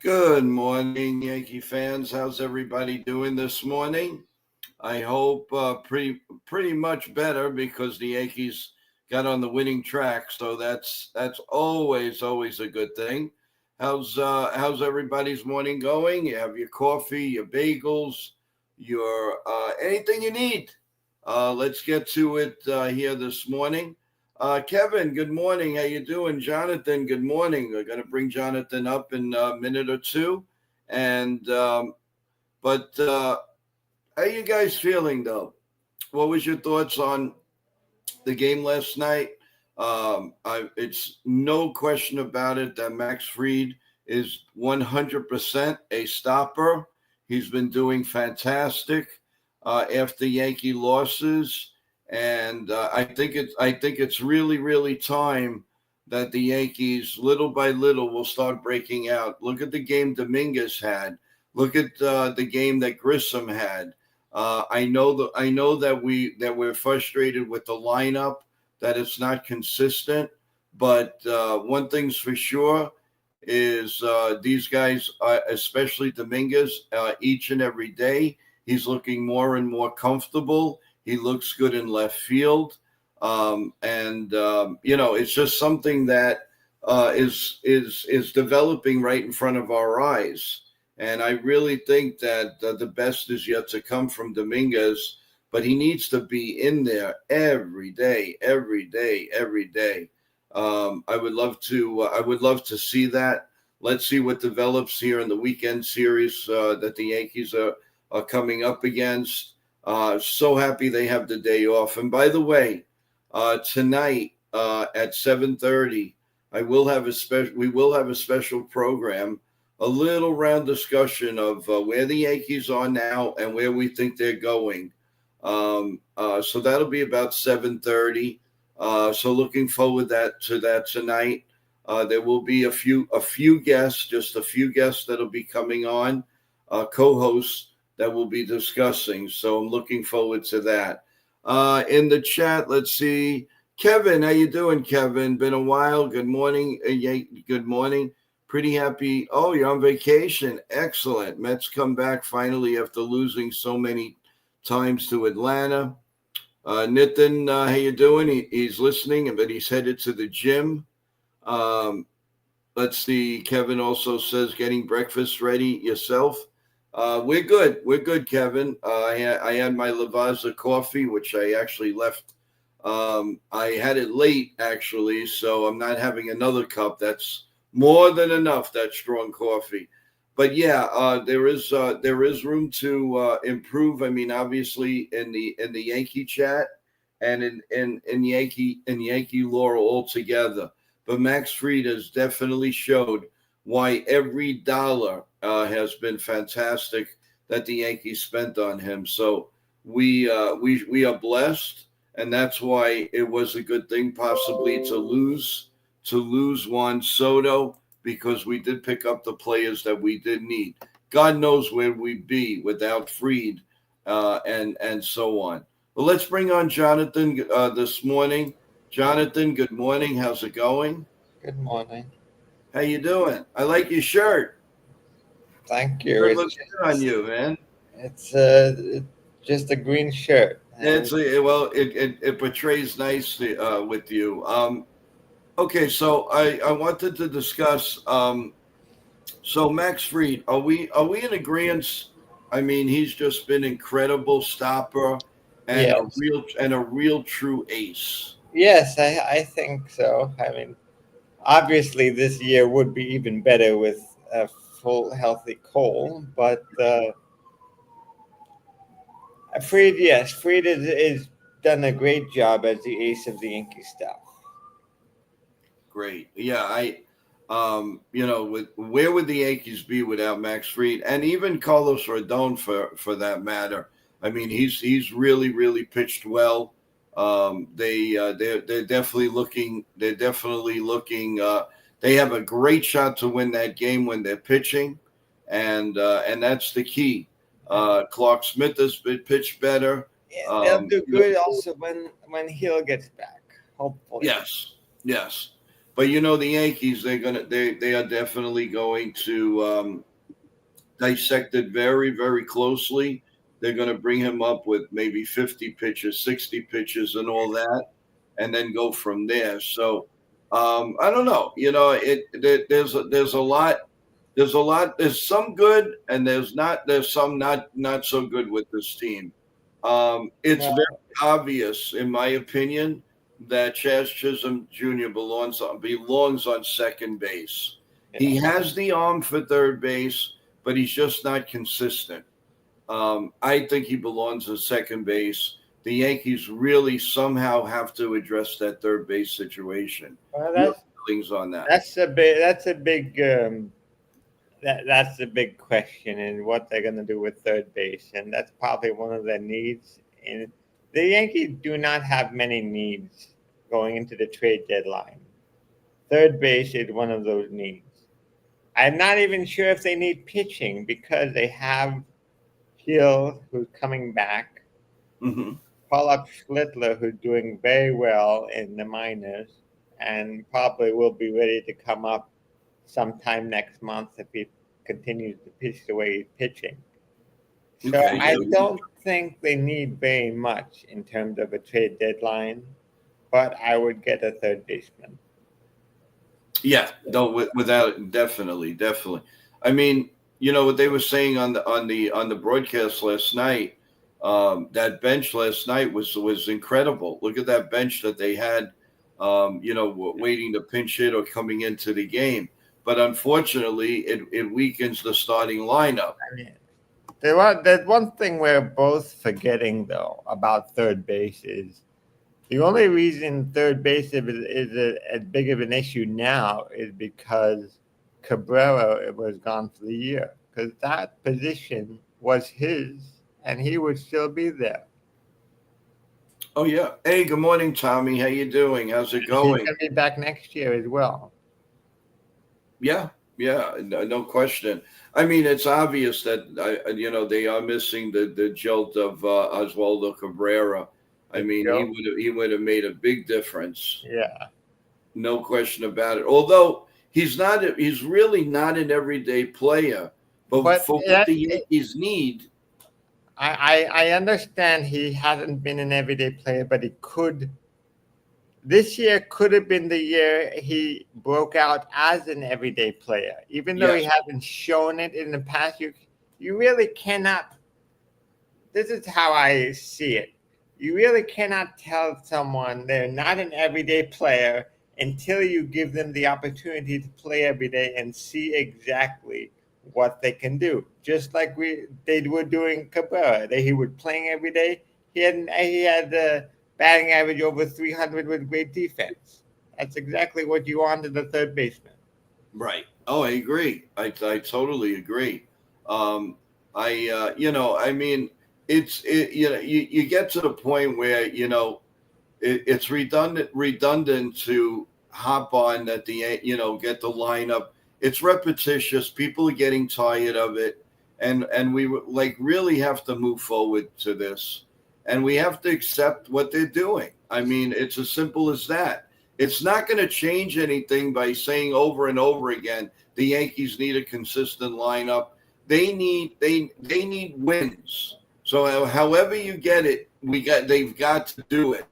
Good morning, Yankee fans. How's everybody doing this morning? I hope pretty much better because the Yankees got on the winning track. So that's always a good thing. How's everybody's morning going? You have your coffee, your bagels, your anything you need. Let's get to it here this morning. Kevin, good morning. How you doing? Jonathan, good morning. We're going to bring Jonathan up in a minute or two. And but How you guys feeling though? What was your thoughts on the game last night? It's no question about it that Max Fried is 100% a stopper. He's been doing fantastic after Yankee losses, and I think it's really time that the Yankees, little by little, will start breaking out. Look at the game Dominguez had. Look at the game that Grissom had. I know that we're frustrated with the lineup, that it's not consistent. But one thing's for sure is these guys, especially Dominguez, each and every day, he's looking more and more comfortable. He looks good in left field, and it's just something that is developing right in front of our eyes. And I really think that the best is yet to come from Dominguez, but he needs to be in there every day, every day, every day. I would love to see that. Let's see what develops here in the weekend series that the Yankees are coming up against. So happy they have the day off. And by the way, tonight at 7:30, we will have a special program, a little round discussion of where the Yankees are now and where we think they're going. So that'll be about 7:30. So looking forward to that tonight. There will be a few guests, just a few guests that'll be coming on, co-hosts that will be discussing. So I'm looking forward to that. In the chat, let's see. Kevin, how you doing, Kevin? Been a while. Good morning. Good morning. Pretty happy. Oh, you're on vacation. Excellent. Mets come back finally after losing so many times to Atlanta. Nitin, how you doing? He's listening, but he's headed to the gym. Let's see. Kevin also says getting breakfast ready yourself. We're good. We're good, Kevin. I had my Lavazza coffee, which I actually left. I had it late, actually, so I'm not having another cup. That's more than enough, that strong coffee. But yeah, there is room to improve. I mean, obviously in the Yankee chat and in Yankee lore altogether. But Max Fried has definitely showed why every dollar has been fantastic that the Yankees spent on him. So we are blessed, and that's why it was a good thing possibly to lose Juan Soto, because we did pick up the players that we did need. God knows where we'd be without Fried and so on. Well, let's bring on Jonathan this morning. Jonathan, good morning. How's it going? Good morning. How you doing? I like your shirt. Thank you. It looks good on you, man. It's just a green shirt. It portrays nicely with you. Okay, so I wanted to discuss. So Max Fried, are we in agreement? I mean, he's just been incredible stopper and Yes. a real true ace. Yes, I think so. I mean, obviously this year would be even better with a full healthy Cole, but Fried is done a great job as the ace of the Yankee staff. Great. Yeah, with where would the Yankees be without Max Fried and even Carlos Rodon for that matter? I mean, he's really pitched well. They're definitely looking. They're definitely looking. They have a great shot to win that game when they're pitching, and that's the key. Clark Smith has been pitched better. Yeah, they'll do good also when Hill gets back. Hopefully. Yes, yes. But the Yankees, they are definitely going to dissect it very, very closely. They're going to bring him up with maybe 50 pitches, 60 pitches, and all that, and then go from there. So I don't know. There's a lot. There's a lot. There's some good, and there's some not so good with this team. It's Well, very obvious, in my opinion, that Chaz Chisholm Jr. belongs on second base. He yeah. has the arm for third base, but he's just not consistent. I think he belongs at second base. The Yankees really somehow have to address that third base situation. Well, Your feelings on that? that's a big question, and what they're going to do with third base, and that's probably one of their needs. And the Yankees do not have many needs going into the trade deadline. Third base is one of those needs. I'm not even sure if they need pitching because they have Hill, who's coming back, Mm-hmm. Paul Schlittler, who's doing very well in the minors, and probably will be ready to come up sometime next month if he continues to pitch the way he's pitching. So Okay. I don't think they need very much in terms of a trade deadline, but I would get a third baseman. Yeah, no, without definitely. I mean, what they were saying on the broadcast last night. That bench last night was incredible. Look at that bench that they had. Waiting to pinch hit or coming into the game. But unfortunately, it weakens the starting lineup. I mean, there's one thing we're both forgetting though about third base is the only reason third base is as big of an issue now is because Cabrera was gone for the year. Because that position was his, and he would still be there. Oh yeah. Hey, good morning, Tommy. How you doing? How's it He's going? going to be back next year as well. Yeah, yeah, no question. I mean, it's obvious that they are missing the jolt of Oswaldo Cabrera. I mean, Joe? he would have made a big difference, Yeah. no question about it. Although he's really not an everyday player, but But for what the Yankees need, I understand he hasn't been an everyday player, but he could. This year could have been the year he broke out as an everyday player. Even though he yes, hasn't shown it in the past, you really cannot. This is how I see it. You really cannot tell someone they're not an everyday player until you give them the opportunity to play every day and see exactly what they can do. Just like they were doing Cabrera. He was playing every day. He had a batting average over 300 with great defense. That's exactly what you want in the third baseman. right. Oh, I agree. I totally agree. Um, I mean, you get to the point where it's redundant to hop on at the end, get the lineup. It's repetitious. People are getting tired of it, and we like really have to move forward to this, and we have to accept what they're doing. I mean, it's as simple as that. It's not going to change anything by saying over and over again the Yankees need a consistent lineup. They need wins. So however you get it, they've got to do it.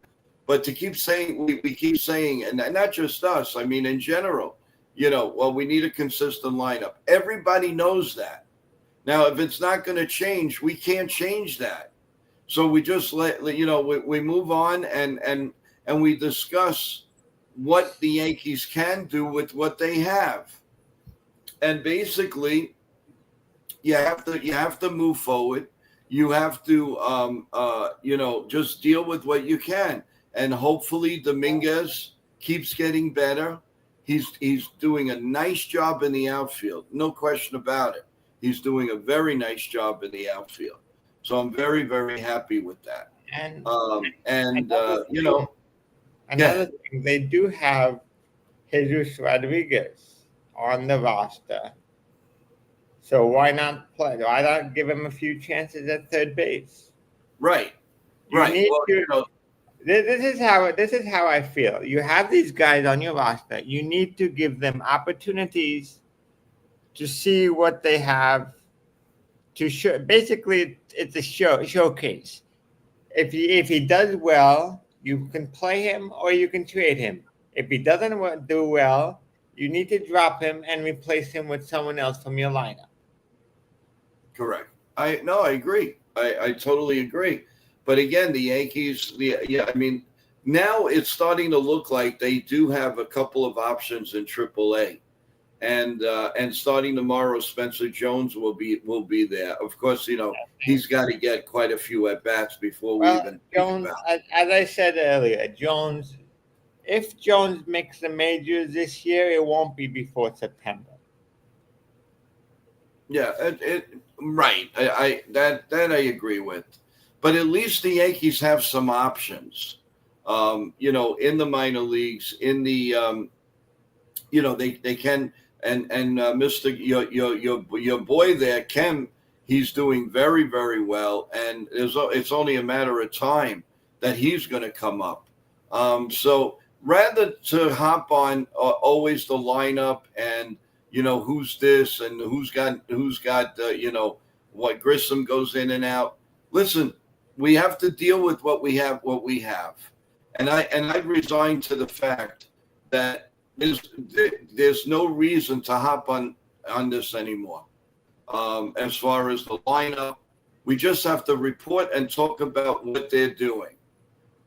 But to keep saying, we keep saying, and not just us, I mean, in general, well, we need a consistent lineup. Everybody knows that. Now, if it's not going to change, we can't change that. So we just we move on and we discuss what the Yankees can do with what they have. And basically, you have to move forward. You have to just deal with what you can, and hopefully Dominguez keeps getting better. He's doing a nice job in the outfield, no question about it. He's doing a very nice job in the outfield, so I'm very, very happy with that. And And another thing, yeah, another thing, they do have Jesus Rodriguez on the roster. So why not play? Why not give him a few chances at third base? right, You right. need Well, to This is how I feel. You have these guys on your roster. You need to give them opportunities to see what they have to show. Basically, it's a showcase. If he does well, you can play him or you can trade him. If he doesn't do well, you need to drop him and replace him with someone else from your lineup. Correct. I agree. I totally agree. But again, the Yankees, yeah, I mean, now it's starting to look like they do have a couple of options in AAA. And starting tomorrow, Spencer Jones will be there. Of course, he's got to get quite a few at bats before we Well, even think Jones, about. as I said earlier, Jones. If Jones makes the majors this year, it won't be before September. Yeah, right. That I agree with, but at least the Yankees have some options. In the minor leagues, in the they can, and Mister your boy there, Kem, he's doing very very well, and it's only a matter of time that he's going to come up. So rather to hop on always the lineup and who's this and who's got what Grissom goes in and out. Listen, we have to deal with what we have, and I resigned to the fact that there's there's no reason to hop on this anymore. As far as the lineup, we just have to report and talk about what they're doing.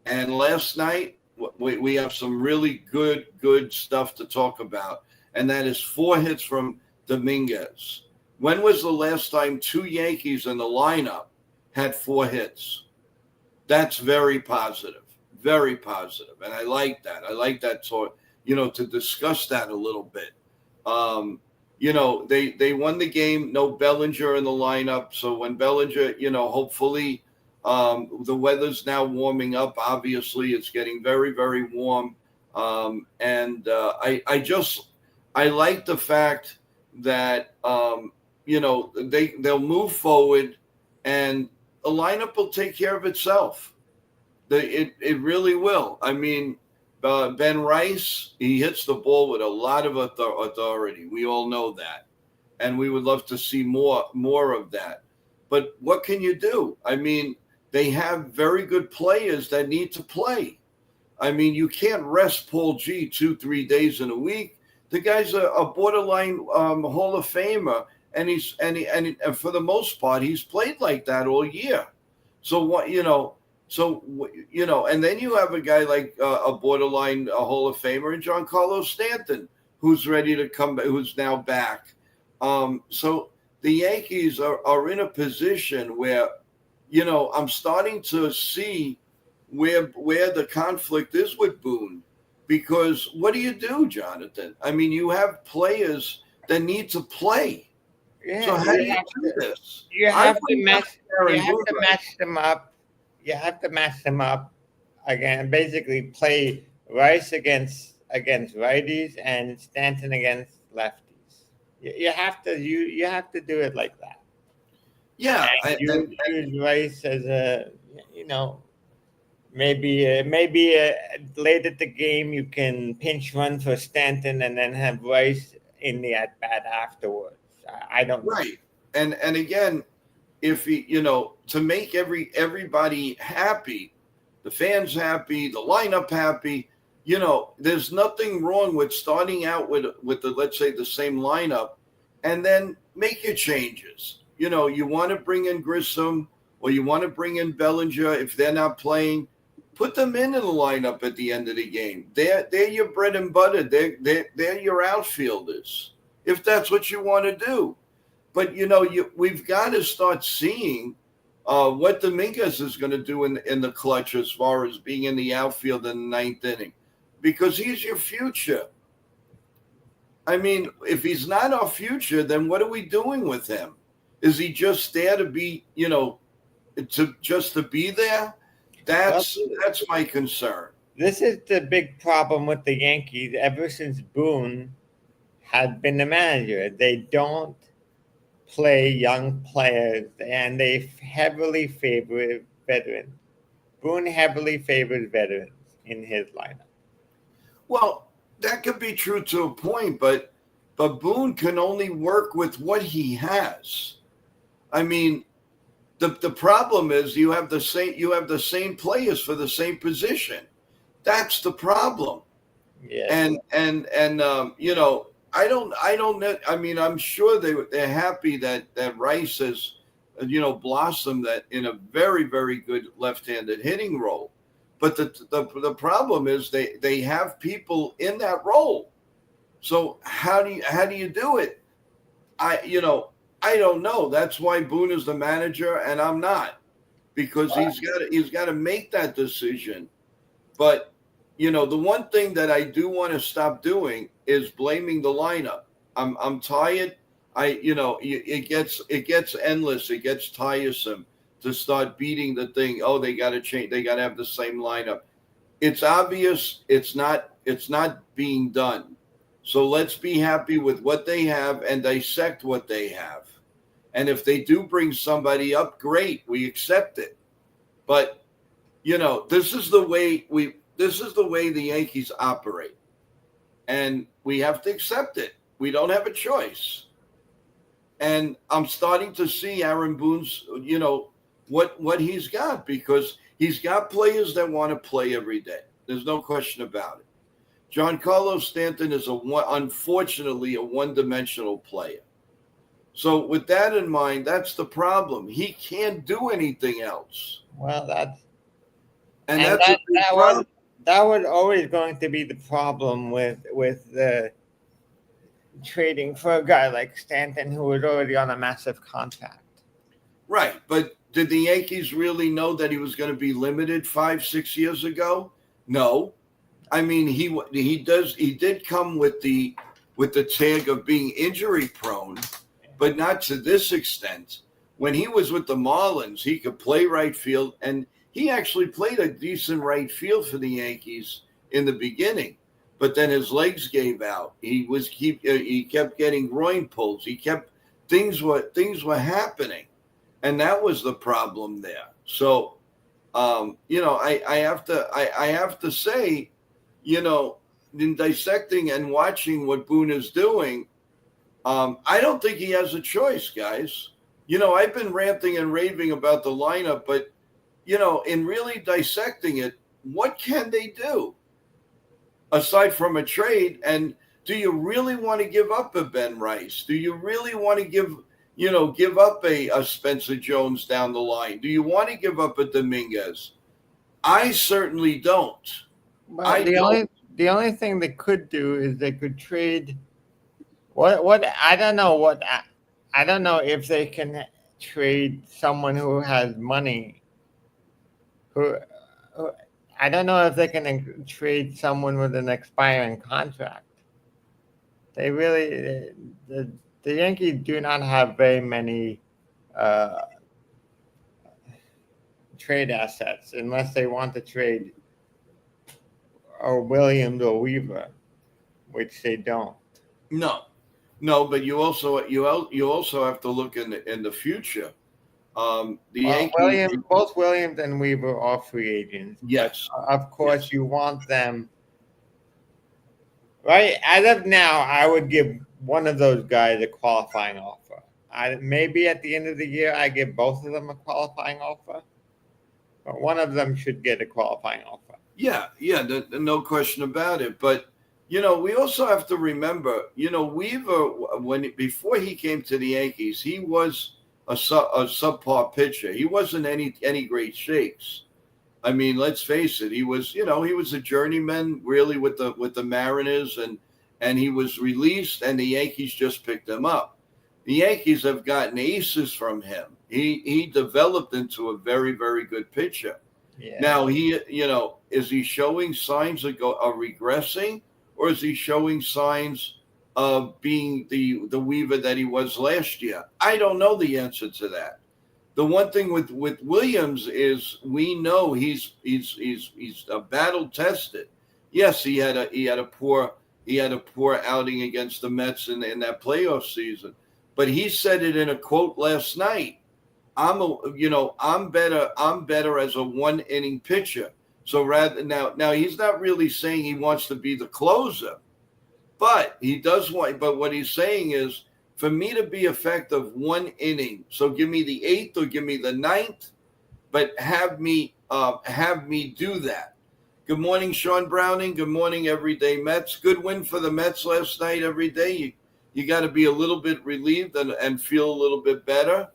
And last night, we have some really good stuff to talk about, and that is 4 hits from Dominguez. When was the last time two Yankees in the lineup had 4 hits? That's very positive, and I like that. I like that sort, to discuss that a little bit. They won the game. No Bellinger in the lineup, so when Bellinger, hopefully, the weather's now warming up. Obviously, it's getting very very warm, and I like the fact that they'll move forward and the lineup will take care of itself. It really will. I mean, Ben Rice, he hits the ball with a lot of authority. We all know that, and we would love to see more of that. But what can you do? I mean, they have very good players that need to play. I mean, you can't rest Paul G 2-3 days in a week. The guy's a borderline Hall of Famer, and for the most part, he's played like that all year. So what and then you have a guy like a borderline Hall of Famer and Giancarlo Stanton, who's ready to come, who's now back. So the Yankees are in a position where, I'm starting to see where the conflict is with Boone, because what do you do, Jonathan? I mean, you have players that need to play. Yeah, So how do you do this? You I have to wouldn't match. Aaron You have Boone to right match them up. You have to match them up again. Basically, play Rice against righties and Stanton against lefties. You have to you have to do it like that. Yeah, And use Rice as a maybe late at the game you can pinch run for Stanton and then have Rice in the at bat afterwards. I don't know. right. And again, if he, to make everybody happy, the fans happy, the lineup happy, there's nothing wrong with starting out with the, let's say, the same lineup, and then make your changes. You want to bring in Grissom or you want to bring in Bellinger if they're not playing, put them in the lineup at the end of the game. They're your bread and butter. They're your outfielders if that's what you want to do. But we've got to start seeing what Dominguez is going to do in the clutch as far as being in the outfield in the ninth inning, because he's your future. I mean, if he's not our future, then what are we doing with him? Is he just there to be, to be there? That's my concern. This is the big problem with the Yankees ever since Boone had been the manager. They don't play young players and they heavily favor veterans. Boone heavily favors veterans in his lineup. Well, that could be true to a point, but Boone can only work with what he has. I mean, the problem is you have the same players for the same position. That's the problem. Yes. And I don't know. I mean, I'm sure they're happy that Rice has blossomed that in a very, very good left-handed hitting role. But the problem is they have people in that role. So how do you do it? I don't know. That's why Boone is the manager and I'm not, because he's got to make that decision. But the one thing that I do want to stop doing is blaming the lineup. I'm tired. It gets endless. It gets tiresome to start beating the thing. Oh, they got to change. They got to have the same lineup. It's obvious it's not being done. So let's be happy with what they have and dissect what they have. And if they do bring somebody up, great, we accept it. But this is the way the Yankees operate. And we have to accept it. We don't have a choice. And I'm starting to see Aaron Boone's, what he's got, because he's got players that want to play every day. There's no question about it. Giancarlo Stanton is unfortunately a one-dimensional player. So with that in mind, that's the problem. He can't do anything else. Well, that's And and that's a that big that was problem. that was always going to be the problem with the trading for a guy like Stanton, who was already on a massive contract. Right. But did the Yankees really know that he was going to be limited 5-6 years ago? No. I mean, he did come with the tag of being injury prone, but not to this extent. When he was with the Marlins, he could play right field, and he actually played a decent right field for the Yankees in the beginning. But then his legs gave out. He kept getting groin pulls. Things were happening, and that was the problem there. So, I have to say, in dissecting and watching what Boone is doing, I don't think he has a choice, guys. I've been ranting and raving about the lineup, but in really dissecting it, what can they do aside from a trade? And do you really want to give up a Ben Rice? Do you really want to give up a Spencer Jones down the line? Do you want to give up a Dominguez? I certainly don't. Well, I the don't. only thing they could do is they could trade. What I don't know what I don't know if they can trade someone who has money. Who, who I don't know if they can trade someone with an expiring contract. They really the Yankees do not have very many uh, trade assets unless they want to trade or Williams or Weaver, which they don't. No, no, but you also have to look in the future. The Well, Yankees, both Williams and Weaver are free agents, but yes, of course yes, you want them. Right as of now, I would give one of those guys a qualifying offer. Maybe at the end of the year, I give both of them a qualifying offer, but one of them should get a qualifying offer. yeah, yeah, no question about it. But we also have to remember, Weaver, before he came to the Yankees, he was a subpar pitcher. He wasn't any great shakes. I mean, let's face it. He was a journeyman really with the Mariners, and he was released, and the Yankees just picked him up. The Yankees have gotten aces from him. He developed into a very, very good pitcher. Yeah. Now is he showing signs of regressing, or is he showing signs of being the Weaver that he was last year? I don't know the answer to that. The one thing with Williams is we know he's battle tested. Yes, he had a poor outing against the Mets in that playoff season, but he said it in a quote last night. I'm better as a 1 inning pitcher. So rather now he's not really saying he wants to be the closer, but he does want. But what he's saying is for me to be effective 1 inning. So give me the eighth or give me the ninth, but have me do that. Good morning, Sean Browning. Good morning, Everyday Mets. Good win for the Mets last night. Every day you got to be a little bit relieved and feel a little bit better.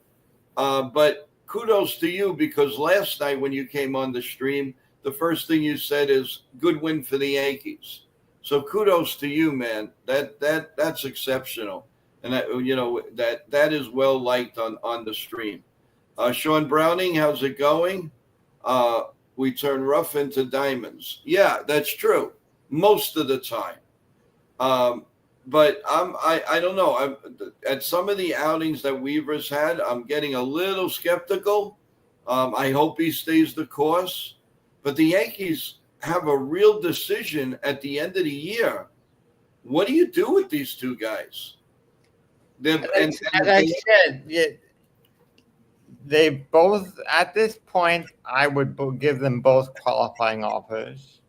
But kudos to you because last night when you came on the stream, the first thing you said is good win for the Yankees. So kudos to you, man. That's exceptional, and that is well liked on the stream. Sean Browning, how's it going? Uh, we turn rough into diamonds. Yeah, that's true most of the time. Um, but I don't know. At some of the outings that Weaver's had, I'm getting a little skeptical. I hope he stays the course. But the Yankees have a real decision at the end of the year. What do you do with these two guys? As I said, they both at this point, I would give them both qualifying offers,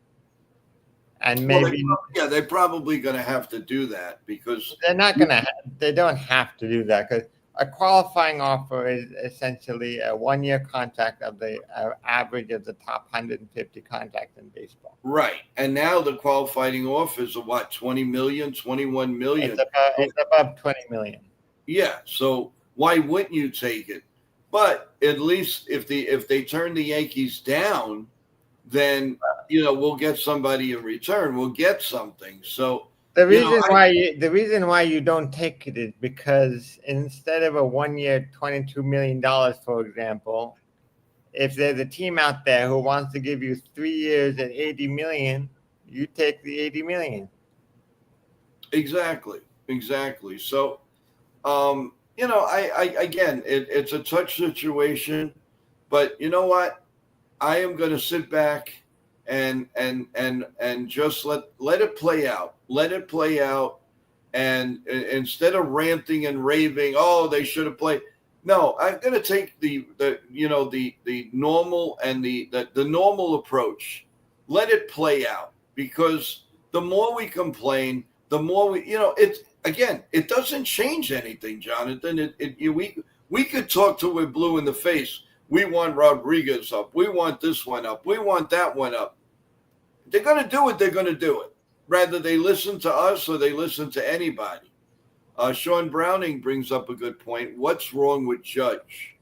and maybe they're probably going to have to do that because they're not going to. They don't have to do that because a qualifying offer is essentially a 1-year contract of the average of the top 150 contracts in baseball. Right, and now the qualifying offers are what 20 million, 21 million. It's above 20 million. Yeah, so why wouldn't you take it? But at least if they turn the Yankees down, then we'll get somebody in return. We'll get something. So the reason why you don't take it is because instead of a 1-year $22 million, for example, if there's a team out there who wants to give you 3 years at $80 million, you take the $80 million. Exactly. So, again, it's a touch situation, but you know what? I am going to sit back and just let it play out. Let it play out, and instead of ranting and raving, oh, they should have played. No, I'm going to take the normal and the normal approach. Let it play out because the more we complain, the more it doesn't change anything, Jonathan. We could talk till we're blue in the face. We want Rodriguez up. We want this one up. We want that one up. They're going to do it. They're going to do it. Rather they listen to us or they listen to anybody. Sean Browning brings up a good point. What's wrong with Judge?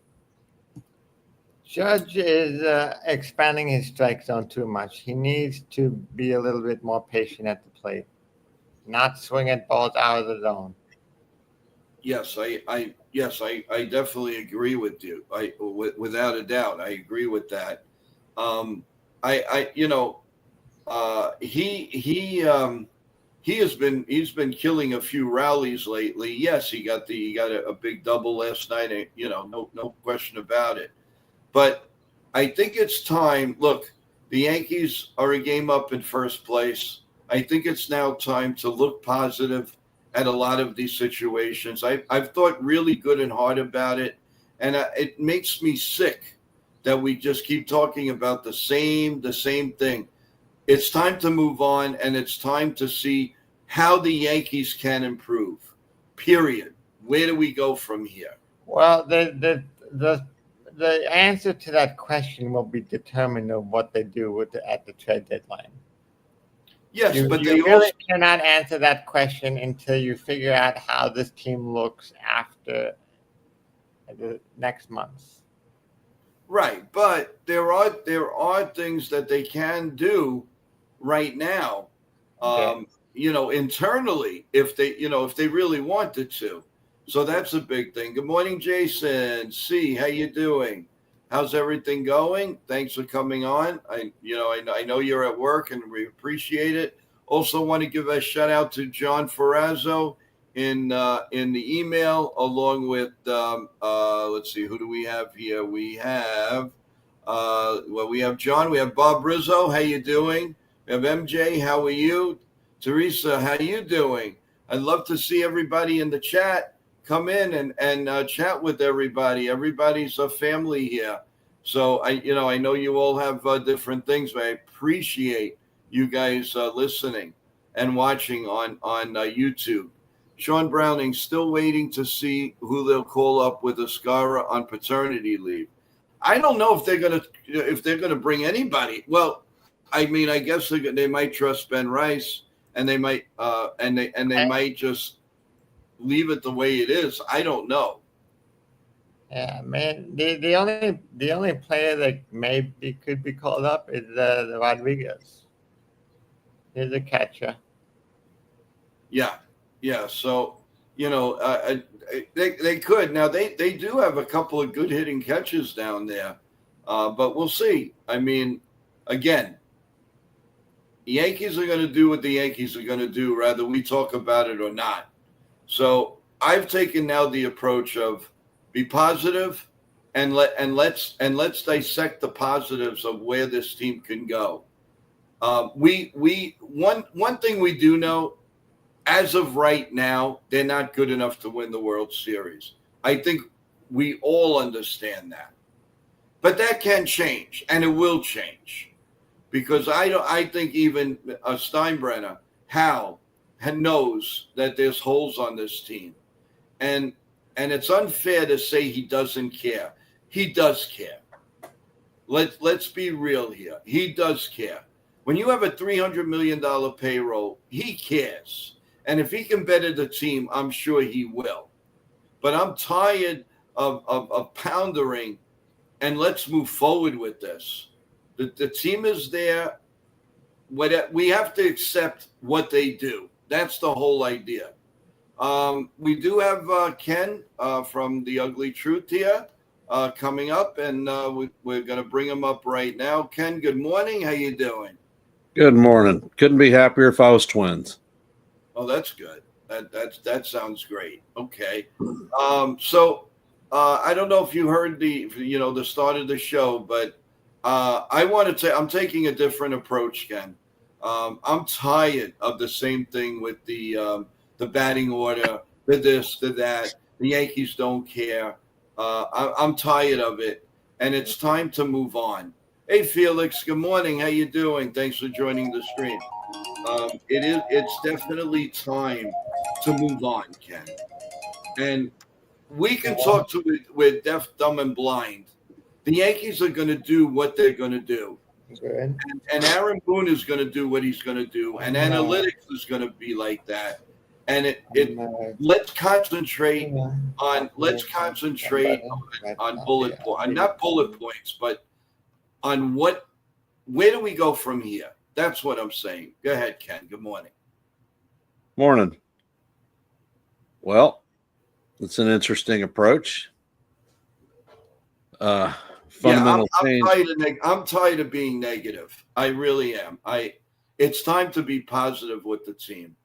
Judge is expanding his strike zone too much. He needs to be a little bit more patient at the plate, not swing at balls out of the zone. Yes, I definitely agree with you. Without a doubt, I agree with that. He's been killing a few rallies lately. Yes, he got a big double last night. No question about it. But I think it's time. Look, the Yankees are a game up in first place. I think it's now time to look positive at a lot of these situations. I've thought really good and hard about it, and it makes me sick that we just keep talking about the same thing. It's time to move on, and it's time to see how the Yankees can improve. Period. Where do we go from here? Well, the answer to that question will be determined of what they do at the trade deadline. Yes, but you really cannot answer that question until you figure out how this team looks after the next month. Right, but there are things that they can do right now, internally if they really wanted to. So that's a big thing. Good morning, Jason. C, how you doing? How's everything going? Thanks for coming on. I know you're at work and we appreciate it. Also want to give a shout out to John Ferrazzo in the email, along with let's see, who do we have here? We have we have John, we have Bob Rizzo. How you doing? We have MJ. How are you? Teresa, how you doing? I'd love to see everybody in the chat come in and chat with everybody. Everybody's a family here. So I know you all have different things, but I appreciate you guys listening and watching on YouTube. Sean Browning still waiting to see who they'll call up with Ascara on paternity leave. I don't know if they're gonna bring anybody. Well, I mean, I guess they might trust Ben Rice, and they might they might just leave it the way it is. I don't know. Yeah, man. The only player that maybe could be called up is the Rodriguez. He's a catcher. Yeah, yeah. So they could now. They do have a couple of good hitting catches down there, but we'll see. I mean, again, the Yankees are going to do what the Yankees are going to do, whether we talk about it or not. So I've taken now the approach of be positive and let's dissect the positives of where this team can go. One thing we do know, as of right now, they're not good enough to win the World Series. I think we all understand that, but that can change, and it will change, because I think even Steinbrenner, Hal, knows that there's holes on this team, and it's unfair to say he doesn't care. He does care. Let's be real here. He does care. When you have a $300 million payroll, he cares. And if he can better the team, I'm sure he will. But I'm tired of poundering, and let's move forward with this. The team is there. We have to accept what they do. That's the whole idea. We do have Ken from The Ugly Truth here coming up, and we're going to bring him up right now. Ken, good morning. How you doing? Good morning. Couldn't be happier if I was twins. Oh, that's good. That sounds great. Okay. So I don't know if you heard the start of the show, but I want to I'm taking a different approach, Ken. I'm tired of the same thing with the batting order, the this, the that. The Yankees don't care. I'm tired of it, and it's time to move on. Hey, Felix. Good morning. How you doing? Thanks for joining the stream. It's definitely time to move on, Ken. And we can talk to it with deaf, dumb, and blind. The Yankees are going to do what they're going to do. Good. And Aaron Boone is going to do what he's going to do. And analytics is going to be like that. And let's concentrate on bullet points, not bullet points, but on where do we go from here? That's what I'm saying. Go ahead, Ken. Good morning. Morning. Well, it's an interesting approach. Fundamental change. I'm tired of being negative. I really am. It's time to be positive with the team.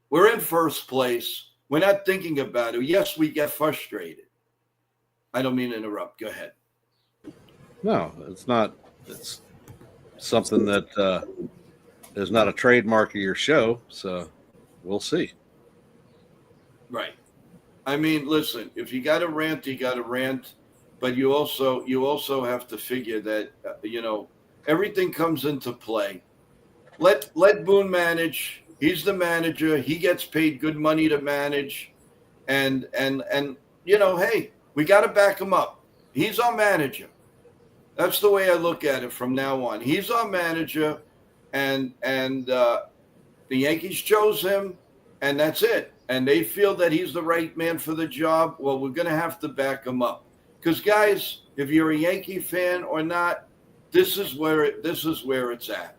We're in first place. We're not thinking about it. Yes, we get frustrated. I don't mean to interrupt. Go ahead. No, it's not. It's something that is not a trademark of your show, so we'll see. Right. I mean, listen, if you got to rant, you got to rant, but you also have to figure that everything comes into play. Let Boone manage. He's the manager. He gets paid good money to manage, and hey, we got to back him up. He's our manager. That's the way I look at it from now on. He's our manager, and the Yankees chose him, and that's it. And they feel that he's the right man for the job. Well, we're going to have to back him up, because guys, if you're a Yankee fan or not, this is where it's at.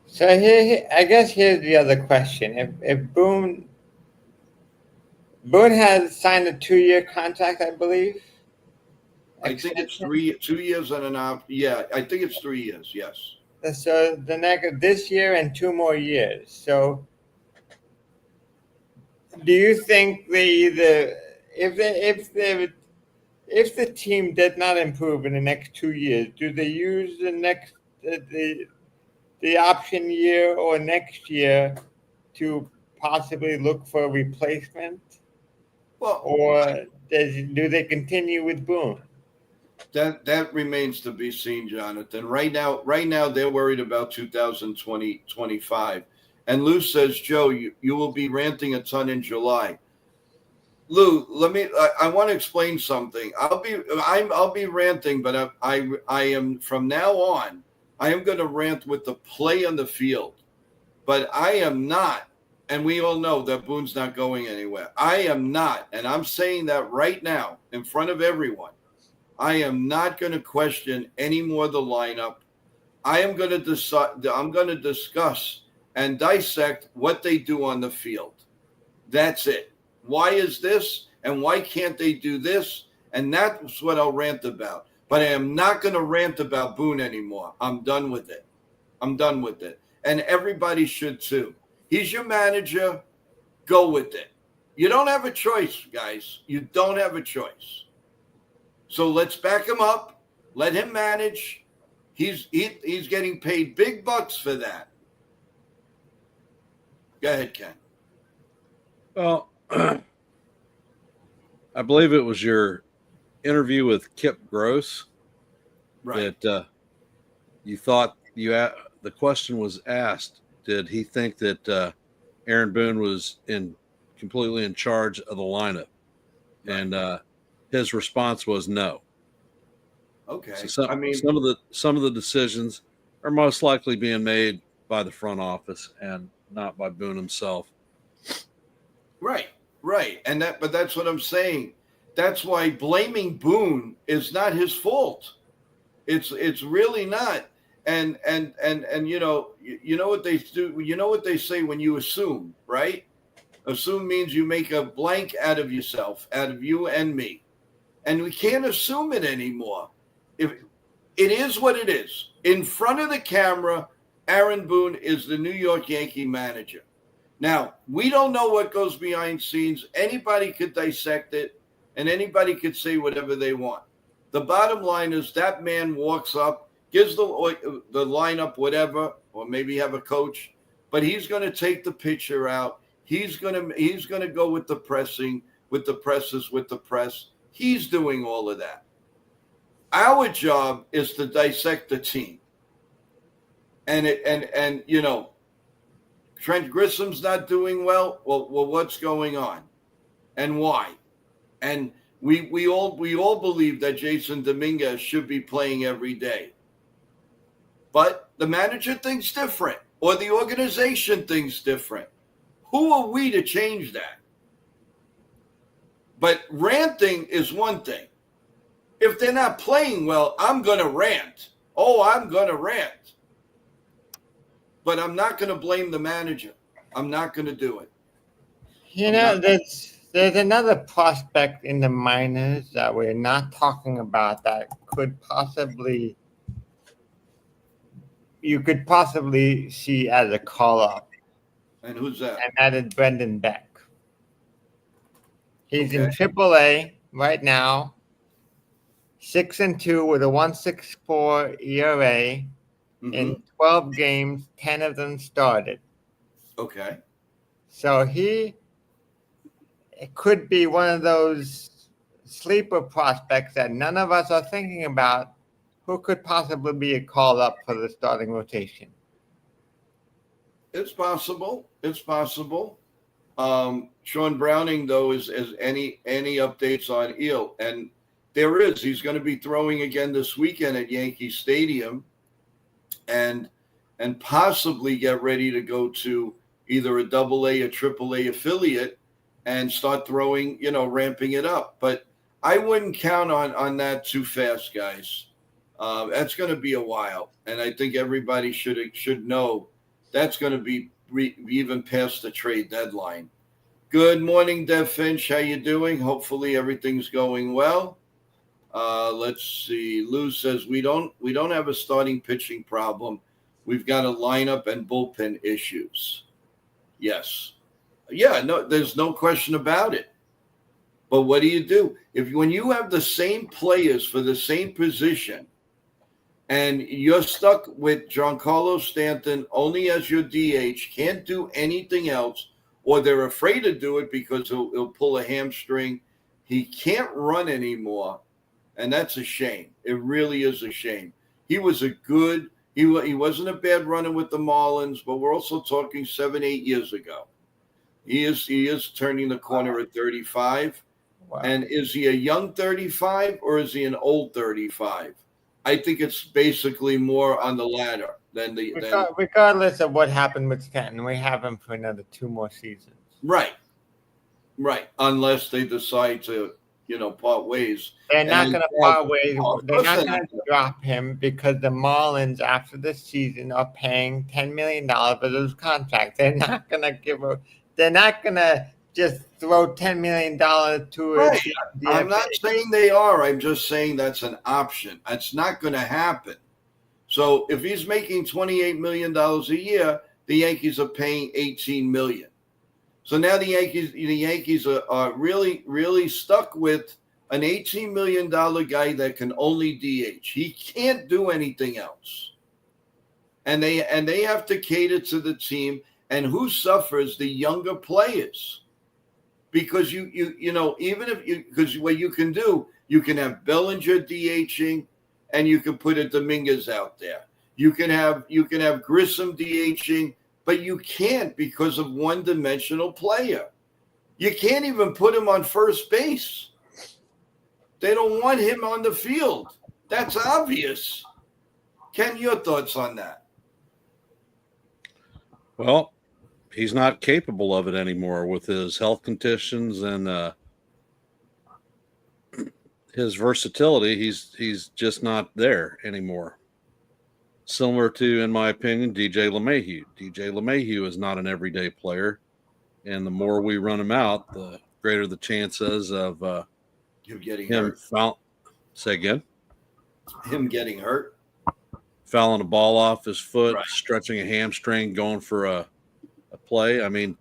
So here, I guess here's the other question: If Boone has signed a 2-year contract, I believe. I think it's 2 years and a half. Yeah, I think it's 3 years. Yes. So this year and 2 more years. So, do you think if the team did not improve in the next 2 years, do they use the option year or next year to possibly look for a replacement, Well, or do they continue with Boone? that remains to be seen, Jonathan. Right now they're worried about 2025. And Lou says, Joe, you will be ranting a ton in July. Lou, I want to explain something. I'll be ranting, but I am from now on, I am going to rant with the play on the field. But I am not, and we all know that Boone's not going anywhere. I am not, and I'm saying that right now in front of everyone. I am not going to question any more the lineup. I am going to decide. I'm going to discuss and dissect what they do on the field. That's it. Why is this, and why can't they do this? And that's what I'll rant about. But I am not going to rant about Boone anymore. I'm done with it. I'm done with it. And everybody should too. He's your manager. Go with it. You don't have a choice, guys. You don't have a choice. So let's back him up. Let him manage. He's getting paid big bucks for that. Go ahead, Ken. Well, I believe it was your interview with Kip Gross Right. that you thought the question was asked. Did he think that Aaron Boone was completely in charge of the lineup? Right. And his response was no. Okay. So some of the decisions are most likely being made by the front office and not by Boone himself. Right. But that's what I'm saying. That's why blaming Boone is not his fault. It's really not. And you know what they do. You know what they say when you assume, right? Assume means you make a blank out of yourself, out of you and me. And we can't assume it anymore. If it is what it is. In front of the camera, Aaron Boone is the New York Yankee manager. Now, we don't know what goes behind scenes. Anybody could dissect it, and anybody could say whatever they want. The bottom line is that man walks up, gives the lineup whatever, or maybe have a coach, but he's going to take the pitcher out. He's going to go with the pressing, with the presses, with the press. He's doing all of that. Our job is to dissect the team. And you know, Trent Grissom's not doing well. Well, what's going on, and why? And we all believe that Jason Dominguez should be playing every day, but the manager thinks different, or the organization thinks different. Who are we to change that? But ranting is one thing. If they're not playing well, I'm going to rant. Oh, I'm going to rant. But I'm not going to blame the manager. I'm not going to do it. You know, there's another prospect in the minors that we're not talking about that you could possibly see as a call-up. And who's that? And that is Brendan Beck. He's in Okay. AAA right now, 6-2 with a 1.64 ERA. In 12 games, 10 of them started. Okay. So it could be one of those sleeper prospects that none of us are thinking about who could possibly be a call-up for the starting rotation. It's possible. Sean Browning, though, is any updates on Eel, and there is. He's going to be throwing again this weekend at Yankee Stadium, and possibly get ready to go to either a AA or AAA affiliate and start throwing, ramping it up. But I wouldn't count on that too fast, guys. That's going to be a while, and I think everybody should know that's going to be even past the trade deadline. Good morning, Dev Finch. How you doing? Hopefully everything's going well. Let's see. Lou says we don't have a starting pitching problem. We've got a lineup and bullpen issues. Yes. Yeah, no, there's no question about it. But what do you do? When you have the same players for the same position and you're stuck with Giancarlo Stanton only as your DH, can't do anything else, or they're afraid to do it because he'll pull a hamstring. He can't run anymore, and that's a shame. It really is a shame. He was a good – he wasn't a bad runner with the Marlins, but we're also talking 7-8 years ago. He is turning the corner at 35. Wow. And is he a young 35 or is he an old 35? I think it's basically more on the latter than the Regardless of what happened with Stanton, we have him for another 2 more seasons. right. Unless they decide to, part ways. They're not going to part ways. of They're course not they're going to drop him because the Marlins, after this season, are paying $10 million for his contract. They're not going to give a. They're not going to just throw $10 million to Right. a I'm DFA. not saying they are. I'm just saying that's an option. It's not going to happen. So if he's making $28 million a year, the Yankees are paying $18 million. So now the Yankees are really, really stuck with an $18 million guy that can only DH. He can't do anything else. And they have to cater to the team. And who suffers? The younger players. Because because what you can do, you can have Bellinger DHing, and you can put a Dominguez out there. You can have Grissom DHing, but you can't because of one-dimensional player. You can't even put him on first base. They don't want him on the field. That's obvious. Ken, your thoughts on that? Well, he's not capable of it anymore with his health conditions and his versatility. He's just not there anymore. Similar to, in my opinion, DJ LeMahieu. DJ LeMahieu is not an everyday player, and the more we run him out, the greater the chances of Him getting him hurt. Say again. Him getting hurt. Fouling a ball off his foot, Right. stretching a hamstring, going for a play. I mean,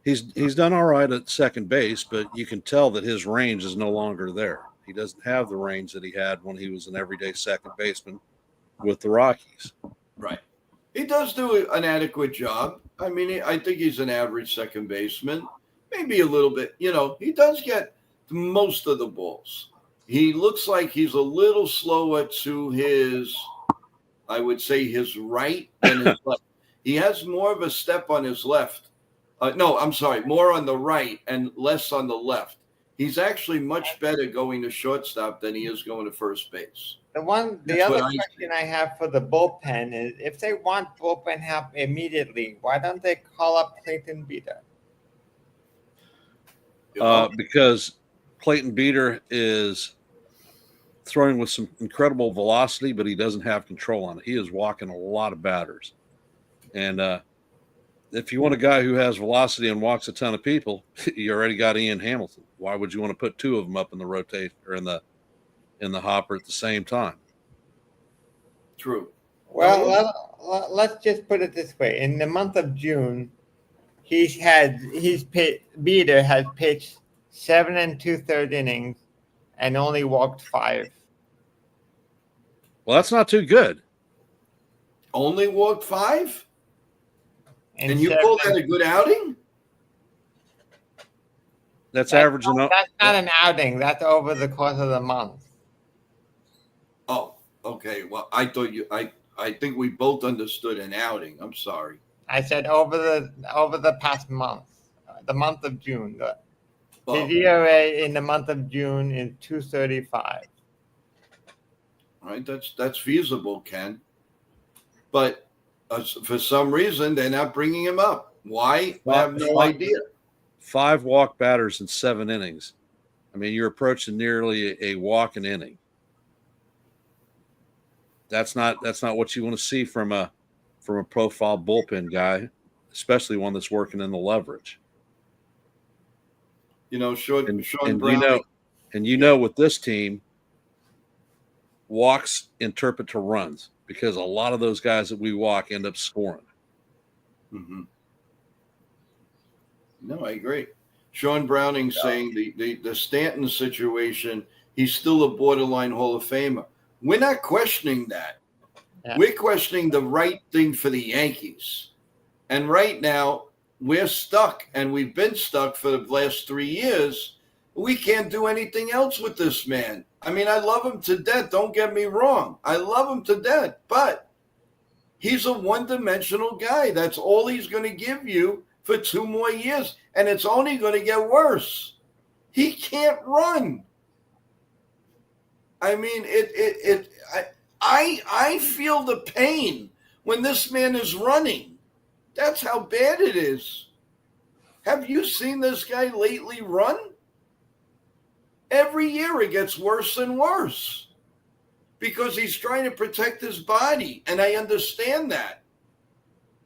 he's done all right at second base, but you can tell that his range is no longer there. He doesn't have the range that he had when he was an everyday second baseman with the Rockies. Right. He does do an adequate job. I mean, I think he's an average second baseman, maybe a little bit. He does get most of the balls. He looks like he's a little slower to his, I would say, his right than his left. He has more of a step on his left. More on the right and less on the left. He's actually much better going to shortstop than he is going to first base. The other question I have for the bullpen is, if they want bullpen help immediately, why don't they call up Clayton Beeter? Because Clayton Beeter is throwing with some incredible velocity, but he doesn't have control on it. He is walking a lot of batters. And if you want a guy who has velocity and walks a ton of people, you already got Ian Hamilton. Why would you want to put 2 of them up in the rotate or in the hopper at the same time? True. Well, let's just put it this way: in the month of June, Beeter has pitched 7 2/3 innings and only walked 5. Well, that's not too good. Only walked 5? And you 7 call that a good outing? That's averaging up. That's not an outing. That's over the course of the month. Oh, okay. Well, I thought I think we both understood an outing. I'm sorry. I said over the past month, the month of June. His ERA in the month of June is 2.35. All right, that's feasible, Ken. But for some reason, they're not bringing him up. Why? I have no idea. 5 walk batters in 7 innings. I mean, you're approaching nearly a walk an inning. That's not what you want to see from a profile bullpen guy, especially one that's working in the leverage. Sean and Brown. With this team, walks interpret to runs because a lot of those guys that we walk end up scoring. Mm-hmm. No, I agree. Sean Browning saying the Stanton situation, he's still a borderline Hall of Famer. We're not questioning that. Yeah. We're questioning the right thing for the Yankees. And right now, we're stuck, and we've been stuck for the last 3 years. We can't do anything else with this man. I mean, I love him to death. Don't get me wrong. I love him to death, but he's a one-dimensional guy. That's all he's going to give you for 2 more years, and it's only going to get worse. He can't run. I mean, I feel the pain when this man is running. That's how bad it is. Have you seen this guy lately run? Every year it gets worse and worse because he's trying to protect his body, and I understand that.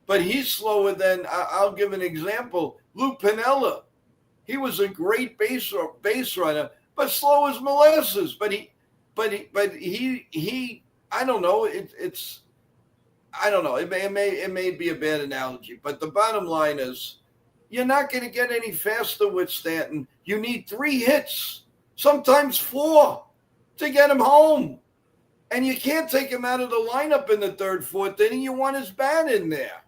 But he's slower than, I'll give an example, Lou Piniella. He was a great base runner, but slow as molasses. But he, I don't know. I don't know. It may be a bad analogy, but the bottom line is, you're not going to get any faster with Stanton. You need 3 hits, sometimes 4, to get him home. And you can't take him out of the lineup in the 3rd, 4th inning. You want his bat in there.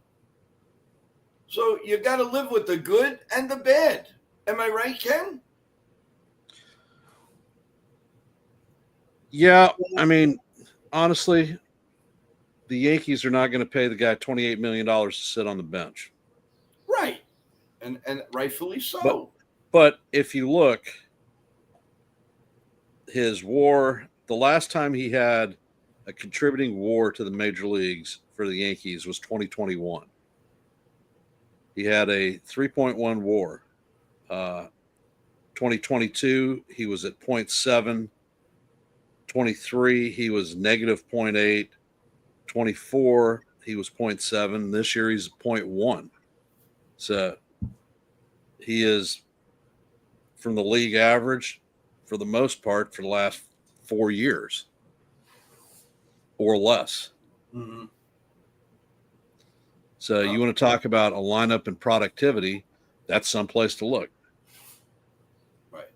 So you got to live with the good and the bad. Am I right, Ken? Yeah, I mean, honestly, the Yankees are not going to pay the guy $28 million to sit on the bench. Right. And rightfully so. But if you look, his WAR, the last time he had a contributing WAR to the major leagues for the Yankees was 2021. He had a 3.1 WAR. 2022, he was at 0.7. 23, he was negative 0.8. 24, he was 0.7. This year, he's 0.1. So he is from the league average for the most part for the last 4 years or less. Mm-hmm. So you want to talk about a lineup and productivity, that's someplace to look. Right.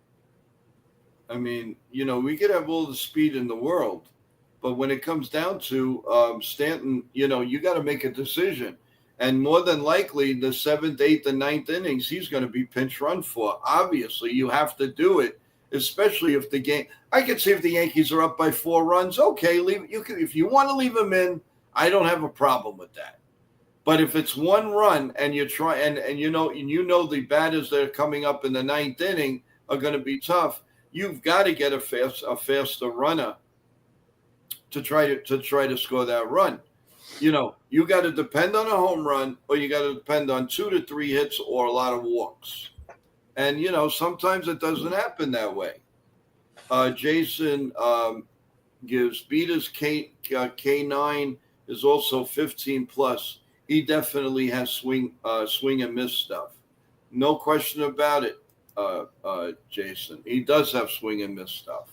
I mean, we could have all the speed in the world, but when it comes down to Stanton, you got to make a decision. And more than likely, the 7th, 8th, and 9th innings, he's going to be pinch run for. Obviously, you have to do it, especially if the game. I could see if the Yankees are up by 4 runs. Okay, if you want to leave him in, I don't have a problem with that. But if it's 1 run and you try and the batters that are coming up in the 9th inning are going to be tough, you've got to get a faster runner to try to score that run. You got to depend on a home run, or you got to depend on 2 to 3 hits or a lot of walks. And sometimes it doesn't happen that way. Jason gives Beater's K9 is also 15 plus. He definitely has swing and miss stuff. No question about it, Jason. He does have swing and miss stuff.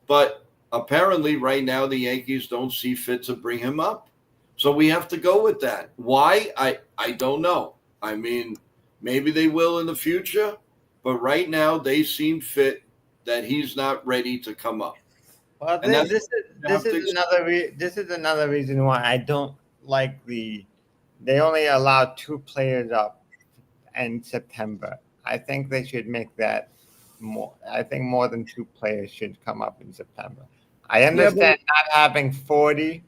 But apparently right now the Yankees don't see fit to bring him up. So we have to go with that. Why? I don't know. I mean, maybe they will in the future, but right now they seem fit that he's not ready to come up. Well, this is another reason why I don't like they only allow 2 players up in September. I think they should make that more. I think more than 2 players should come up in September. I understand not having 40,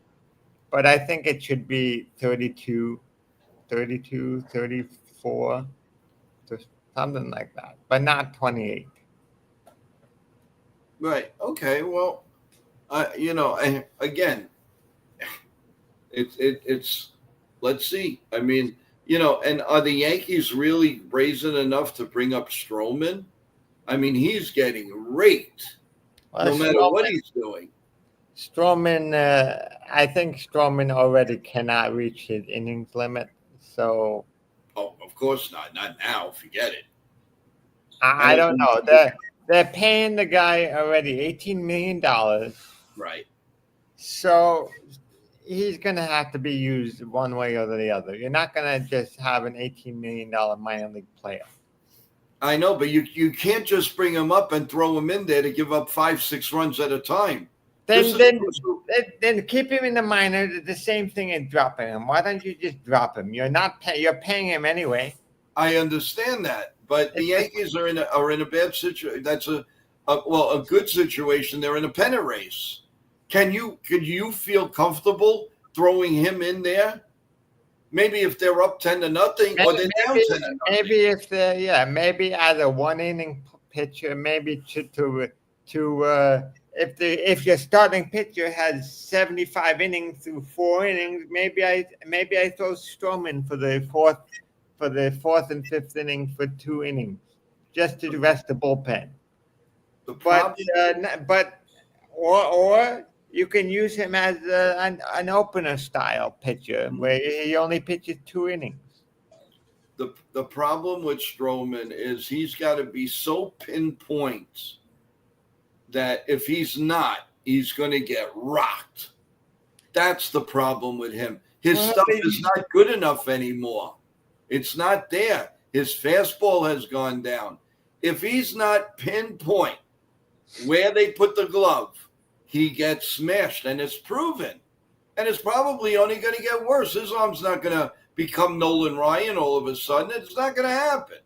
but I think it should be 32, 34, something like that, but not 28. Right. Okay. Well, again, it's let's see. I mean, and are the Yankees really brazen enough to bring up Stroman? I mean, he's getting raked no matter what he's doing. Stroman, I think Stroman already cannot reach his innings limit. So, of course not. Not now. Forget it. I don't know. They're paying the guy already $18 million. Right. So he's going to have to be used one way or the other. You're not going to just have an $18 million minor league player. I know, but you can't just bring him up and throw him in there to give up 5-6 runs at a time. Then keep him in the minor. The same thing as dropping him. Why don't you just drop him? You're paying him anyway. I understand that, but the Yankees are in a bad situation. That's a good situation. They're in a pennant race. Could you feel comfortable throwing him in there? Maybe if they're up 10-0 or they're down 10-0. Maybe if they're maybe either one inning pitcher, maybe if your starting pitcher has 75 innings through 4 innings, maybe I throw Stroman for the fourth and fifth inning for 2 innings, just to rest the bullpen. The problem, Or you can use him as an opener style pitcher where he only pitches 2 innings. the problem with Stroman is he's got to be so pinpoint that if he's not, he's going to get rocked. That's the problem with him. His stuff is not good enough anymore. It's not there. His fastball has gone down. If he's not pinpoint where they put the glove, he gets smashed, and it's proven. And it's probably only going to get worse. His arm's not going to become Nolan Ryan all of a sudden. It's not going to happen.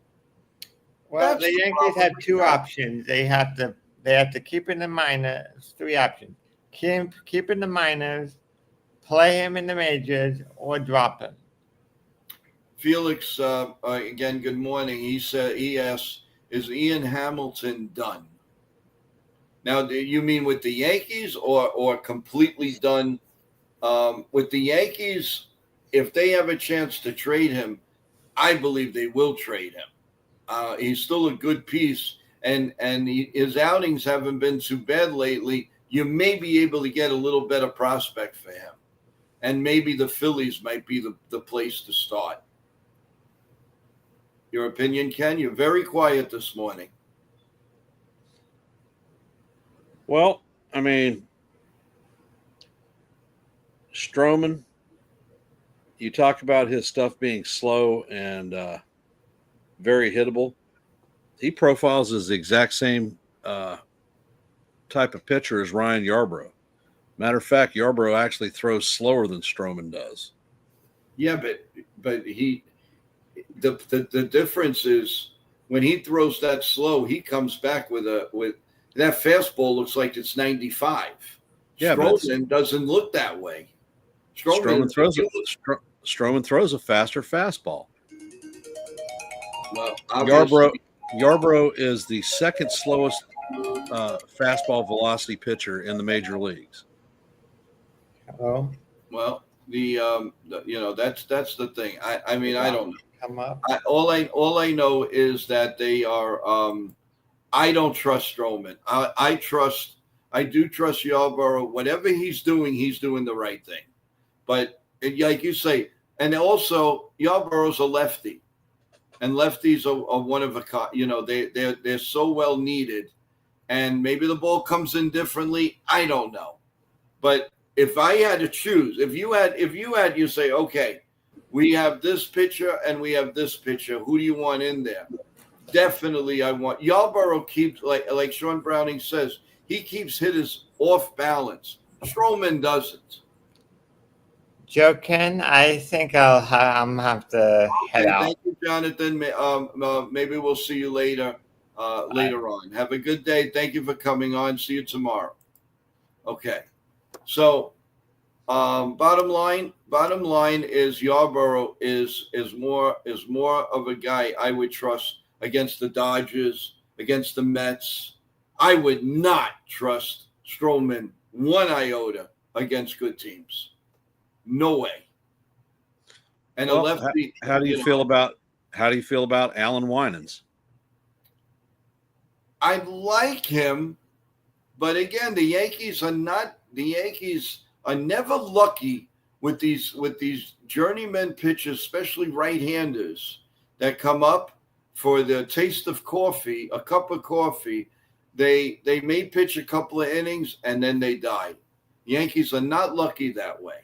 Well, the Yankees have two options. They have to keep in the minors. 3 options: keep in the minors, play him in the majors, or drop him. Felix, again, good morning. He asked, is Ian Hamilton done? Now, do you mean with the Yankees or completely done? With the Yankees, if they have a chance to trade him, I believe they will trade him. He's still a good piece, and his outings haven't been too bad lately. You may be able to get a little better prospect for him, and maybe the Phillies might be the place to start. Your opinion, Ken? You're very quiet this morning. Well, I mean, Stroman, you talk about his stuff being slow and very hittable. He profiles as the exact same type of pitcher as Ryan Yarbrough. Matter of fact, Yarbrough actually throws slower than Stroman does. Yeah, but the difference is when he throws that slow, he comes back with that fastball looks like it's 95. Yeah, Stroman doesn't look that way. Stroman throws a faster fastball. Well, Yarbrough is the second slowest fastball velocity pitcher in the major leagues. Oh, well, that's the thing. I mean, I don't know. Come up. All I know is that they are. I don't trust Stroman. I do trust Yarbrough. Whatever he's doing the right thing. But like you say, and also Yarborough's a lefty, and lefties are one of a kind. They're so well needed, and maybe the ball comes in differently. I don't know, but if I had to choose, if you say, okay, we have this pitcher and we have this pitcher. Who do you want in there? Definitely, I want Yarbrough. Keeps like Sean Browning says, he keeps hitters off balance. Stroman doesn't. Joe Ken, I think I'm have to head out. Thank you, Jonathan. Maybe we'll see you later on. Have a good day. Thank you for coming on. See you tomorrow. Okay. So, bottom line is Yarbrough is more of a guy I would trust against the Dodgers, against the Mets. I would not trust Stroman one iota against good teams. No way. And well, a lefty. How do you feel about Alan Winans? I like him, but again, the Yankees are never lucky with these journeyman pitchers, especially right-handers that come up for the taste of coffee, a cup of coffee. They may pitch a couple of innings and then they die. Yankees are not lucky that way.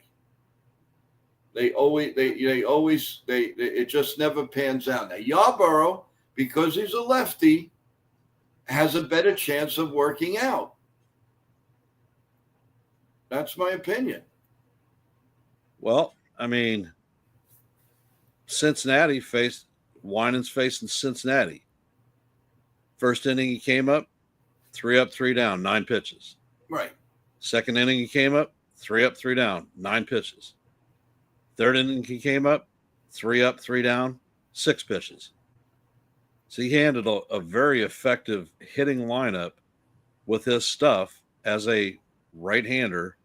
It just never pans out. Now Yarbrough, because he's a lefty, has a better chance of working out. That's my opinion. Well, I mean, Cincinnati Winans facing Cincinnati. First inning, he came up, 3 up, 3 down, 9 pitches. Right. Second inning, he came up, 3 up, 3 down, 9 pitches. Third inning, he came up, 3 up, 3 down, 6 pitches. So he handled a very effective hitting lineup with his stuff as a right-hander.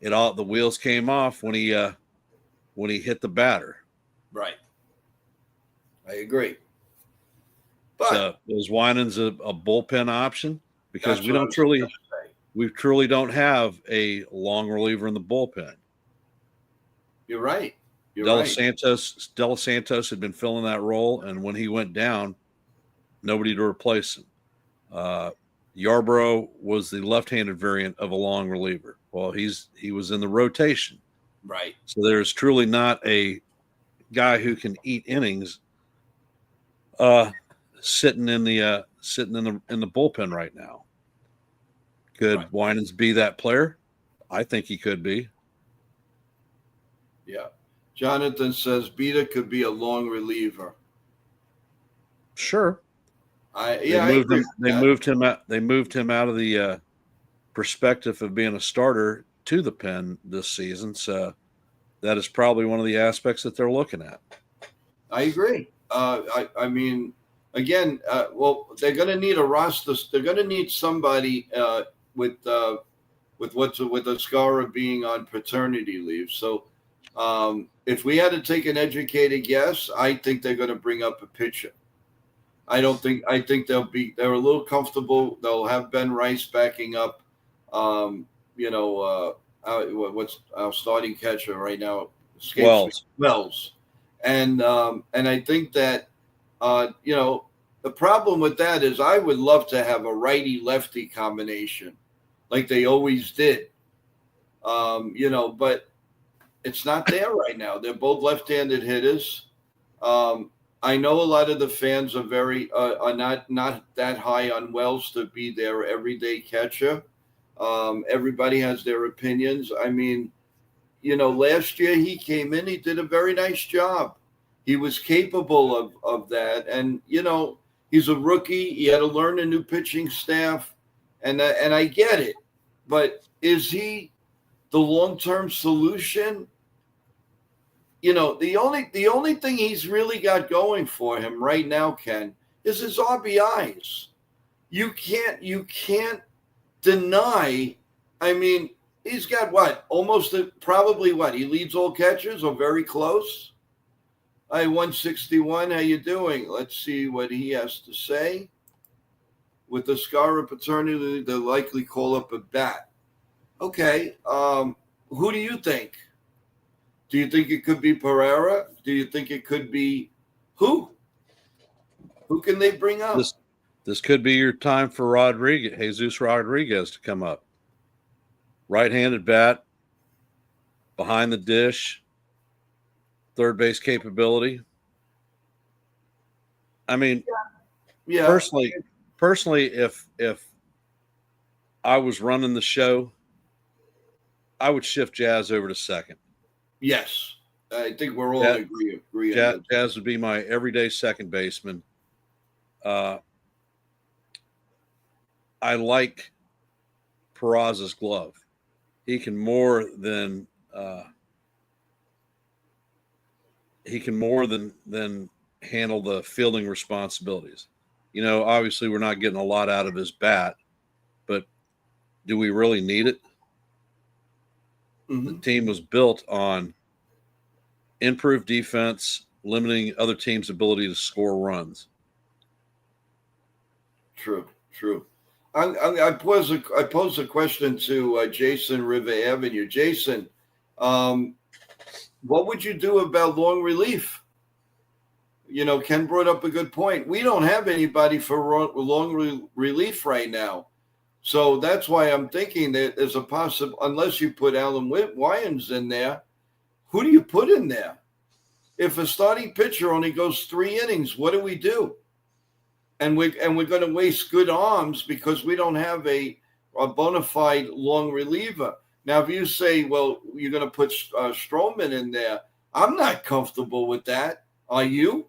The wheels came off when he hit the batter. Right. I agree. But So is Winans a bullpen option? Because that's we what I don't was truly gonna say. we truly don't have a long reliever in the bullpen. You're right. You're Dela right. Santos had been filling that role, and when he went down, nobody to replace him. Yarbrough was the left-handed variant of a long reliever. Well, he was in the rotation, Right. so there's truly not a guy who can eat innings sitting in the bullpen right now. Could Right. Winans be that player? I think he could be. Yeah. Jonathan says Beta could be a long reliever. Sure. I They agree. moved him out. They moved him out of the perspective of being a starter to the pen this season. So that is probably one of the aspects that they're looking at. I agree. I mean, again, well, they're going to need a roster. They're going to need somebody with Ascara being on paternity leave. So if we had to take an educated guess, I think they're going to bring up a pitcher. I think they're a little comfortable. They'll have Ben Rice backing up. What's our starting catcher right now? Wells. And I think that the problem with that is I would love to have a righty lefty combination like they always did. But it's not there right now. They're both left-handed hitters. I know a lot of the fans are not that high on Wells to be their everyday catcher. Everybody has their opinions. I mean, last year he came in, he did a very nice job. He was capable of that. And, he's a rookie. He had to learn a new pitching staff. And I get it. But is he the long-term solution? The only thing he's really got going for him right now, Ken, is his RBIs. You can't deny. I mean, he's got probably he leads all catchers or very close. 161. How you doing? Let's see what he has to say. With the Scara paternity, they'll likely call up a bat. Okay. Who do you think? Do you think it could be Pereira? Do you think it could be who? Who can they bring up? This could be your time for Jesus Rodriguez to come up. Right-handed bat, behind the dish, third base capability. I mean, yeah. Personally, if I was running the show, I would shift Jazz over to second. Yes, I think we're all agree. Jazz would be my everyday second baseman. I like Peraza's glove. He can more than handle the fielding responsibilities. Obviously we're not getting a lot out of his bat, but do we really need it? Mm-hmm. The team was built on improved defense, limiting other teams' ability to score runs. True. I posed a question to Jason River Avenue. Jason, what would you do about long relief? Ken brought up a good point. We don't have anybody for long relief right now. So that's why I'm thinking that there's a possible, unless you put Alan Wyans in there, who do you put in there? If a starting pitcher only goes 3 innings, what do we do? And we're going to waste good arms because we don't have a bona fide long reliever. Now, if you say, well, you're going to put Stroman in there, I'm not comfortable with that. Are you?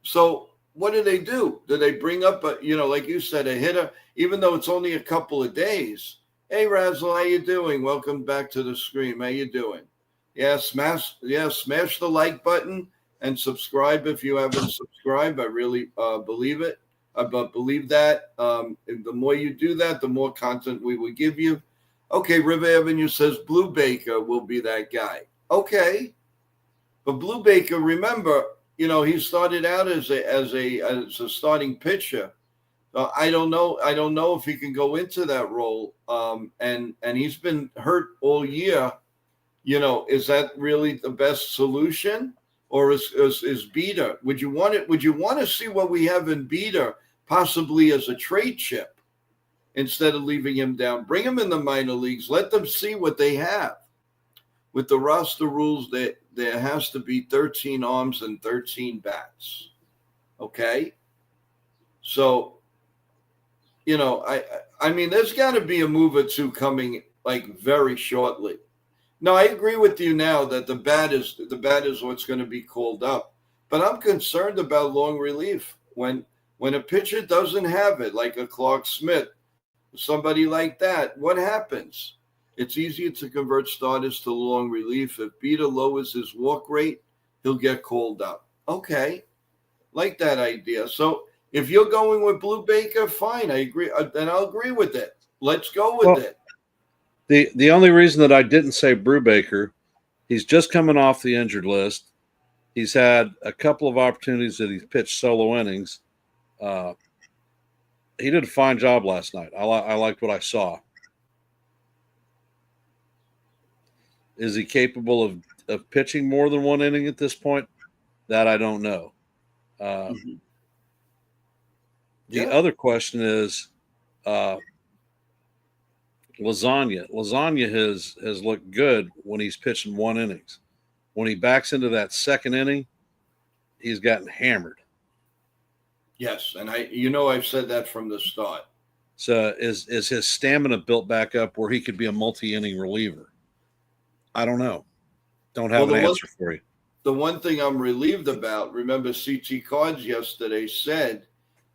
So what do? Do they bring up like you said, a hitter, even though it's only a couple of days? Hey Razzle, how you doing? Welcome back to the stream. How you doing? Smash the like button and subscribe if you haven't subscribed. I really believe it. But believe that the more you do that, the more content we will give you. Okay, River Avenue says Blue Baker will be that guy. Okay, but Blue Baker, remember, he started out as a starting pitcher. I don't know. I don't know if he can go into that role. And he's been hurt all year. Is that really the best solution, or is Beater? Would you want it? Would you want to see what we have in Beater, possibly as a trade chip, instead of leaving him down? Bring him in the minor leagues. Let them see what they have. With the roster rules, there has to be 13 arms and 13 bats. Okay, so I mean, there's got to be a move or two coming like very shortly. No, I agree with you now that the bat is what's going to be called up, but I'm concerned about long relief when a pitcher doesn't have it, like a Clark Smith, somebody like that. What happens? It's easier to convert starters to long relief. If Beater lowers his walk rate, he'll get called up. Okay, like that idea. So if you're going with Blue Baker, fine, I agree, and I'll agree with it. Let's go with it. The only reason that I didn't say Brubaker, he's just coming off the injured list. He's had a couple of opportunities that he's pitched solo innings. He did a fine job last night. I liked what I saw. Is he capable of pitching more than one inning at this point? That I don't know. The other question is Lasagna. Lasagna has looked good when he's pitching one innings. When he backs into that second inning, he's gotten hammered. Yes, and I've said that from the start. So is his stamina built back up where he could be a multi-inning reliever? I don't know. Don't have an answer for you. The one thing I'm relieved about, remember CT Cards yesterday said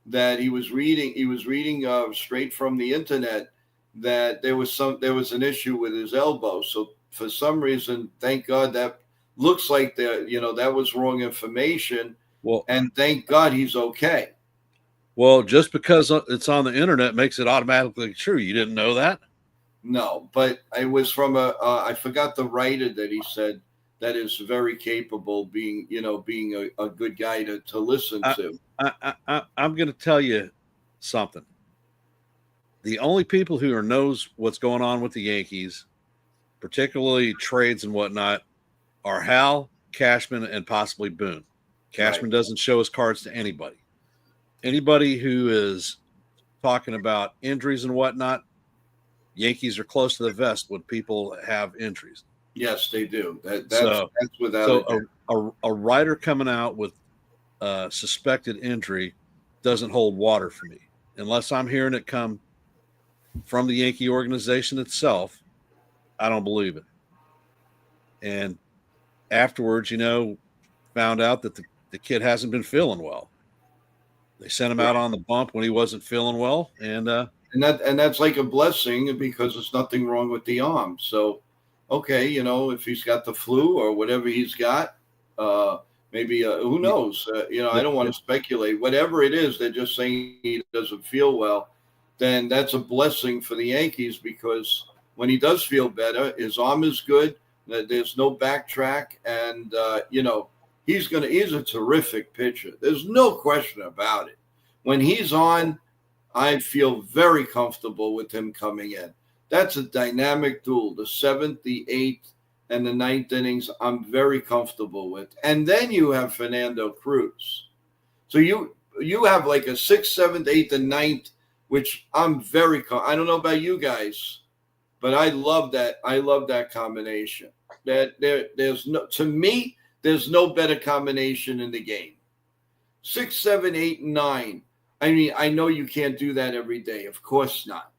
that he was reading straight from the internet that there was an issue with his elbow. So for some reason, thank God, that looks like that was wrong information. Well, and thank God he's okay. Well, just because it's on the internet makes it automatically true. You didn't know that? No, but it was from I forgot the writer that he said that is very capable, being a good guy to listen to. I'm going to tell you something. The only people who knows what's going on with the Yankees, particularly trades and whatnot, are Hal, Cashman, and possibly Boone. Cashman doesn't show his cards to anybody. Anybody who is talking about injuries and whatnot, Yankees are close to the vest when people have injuries. Yes, they do. That's without a writer coming out with suspected injury doesn't hold water for me. Unless I'm hearing it come from the Yankee organization itself, I don't believe it. And afterwards, found out that the kid hasn't been feeling well. They sent him out on the bump when he wasn't feeling well, and that's like a blessing because there's nothing wrong with the arm. So, okay, if he's got the flu or whatever he's got, maybe who knows? I don't want to speculate. Whatever it is, they're just saying he doesn't feel well. Then that's a blessing for the Yankees because when he does feel better, his arm is good. There's no backtrack, and he's a terrific pitcher. There's no question about it. When he's on, I feel very comfortable with him coming in. That's a dynamic duel. The 7th, the 8th, and the 9th innings, I'm very comfortable with. And then you have Fernando Cruz. So you have like a 6th, 7th, 8th, and 9th, which I'm very I don't know about you guys, but I love that. I love that combination. There's no better combination in the game. 6, 7, 8, and 9. I mean, I know you can't do that every day. Of course not.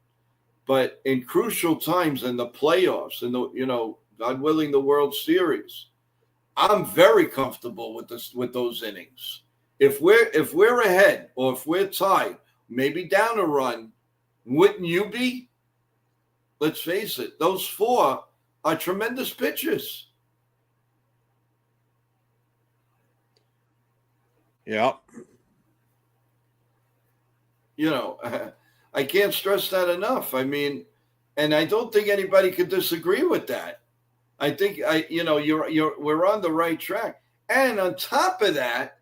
But in crucial times in the playoffs and God willing, the World Series. I'm very comfortable with this, with those innings. If we're ahead or if we're tied, maybe down a run, wouldn't you be? Let's face it, those four are tremendous pitchers. Yeah. You know, I can't stress that enough. I mean, and I don't think anybody could disagree with that. I think we're on the right track. And on top of that,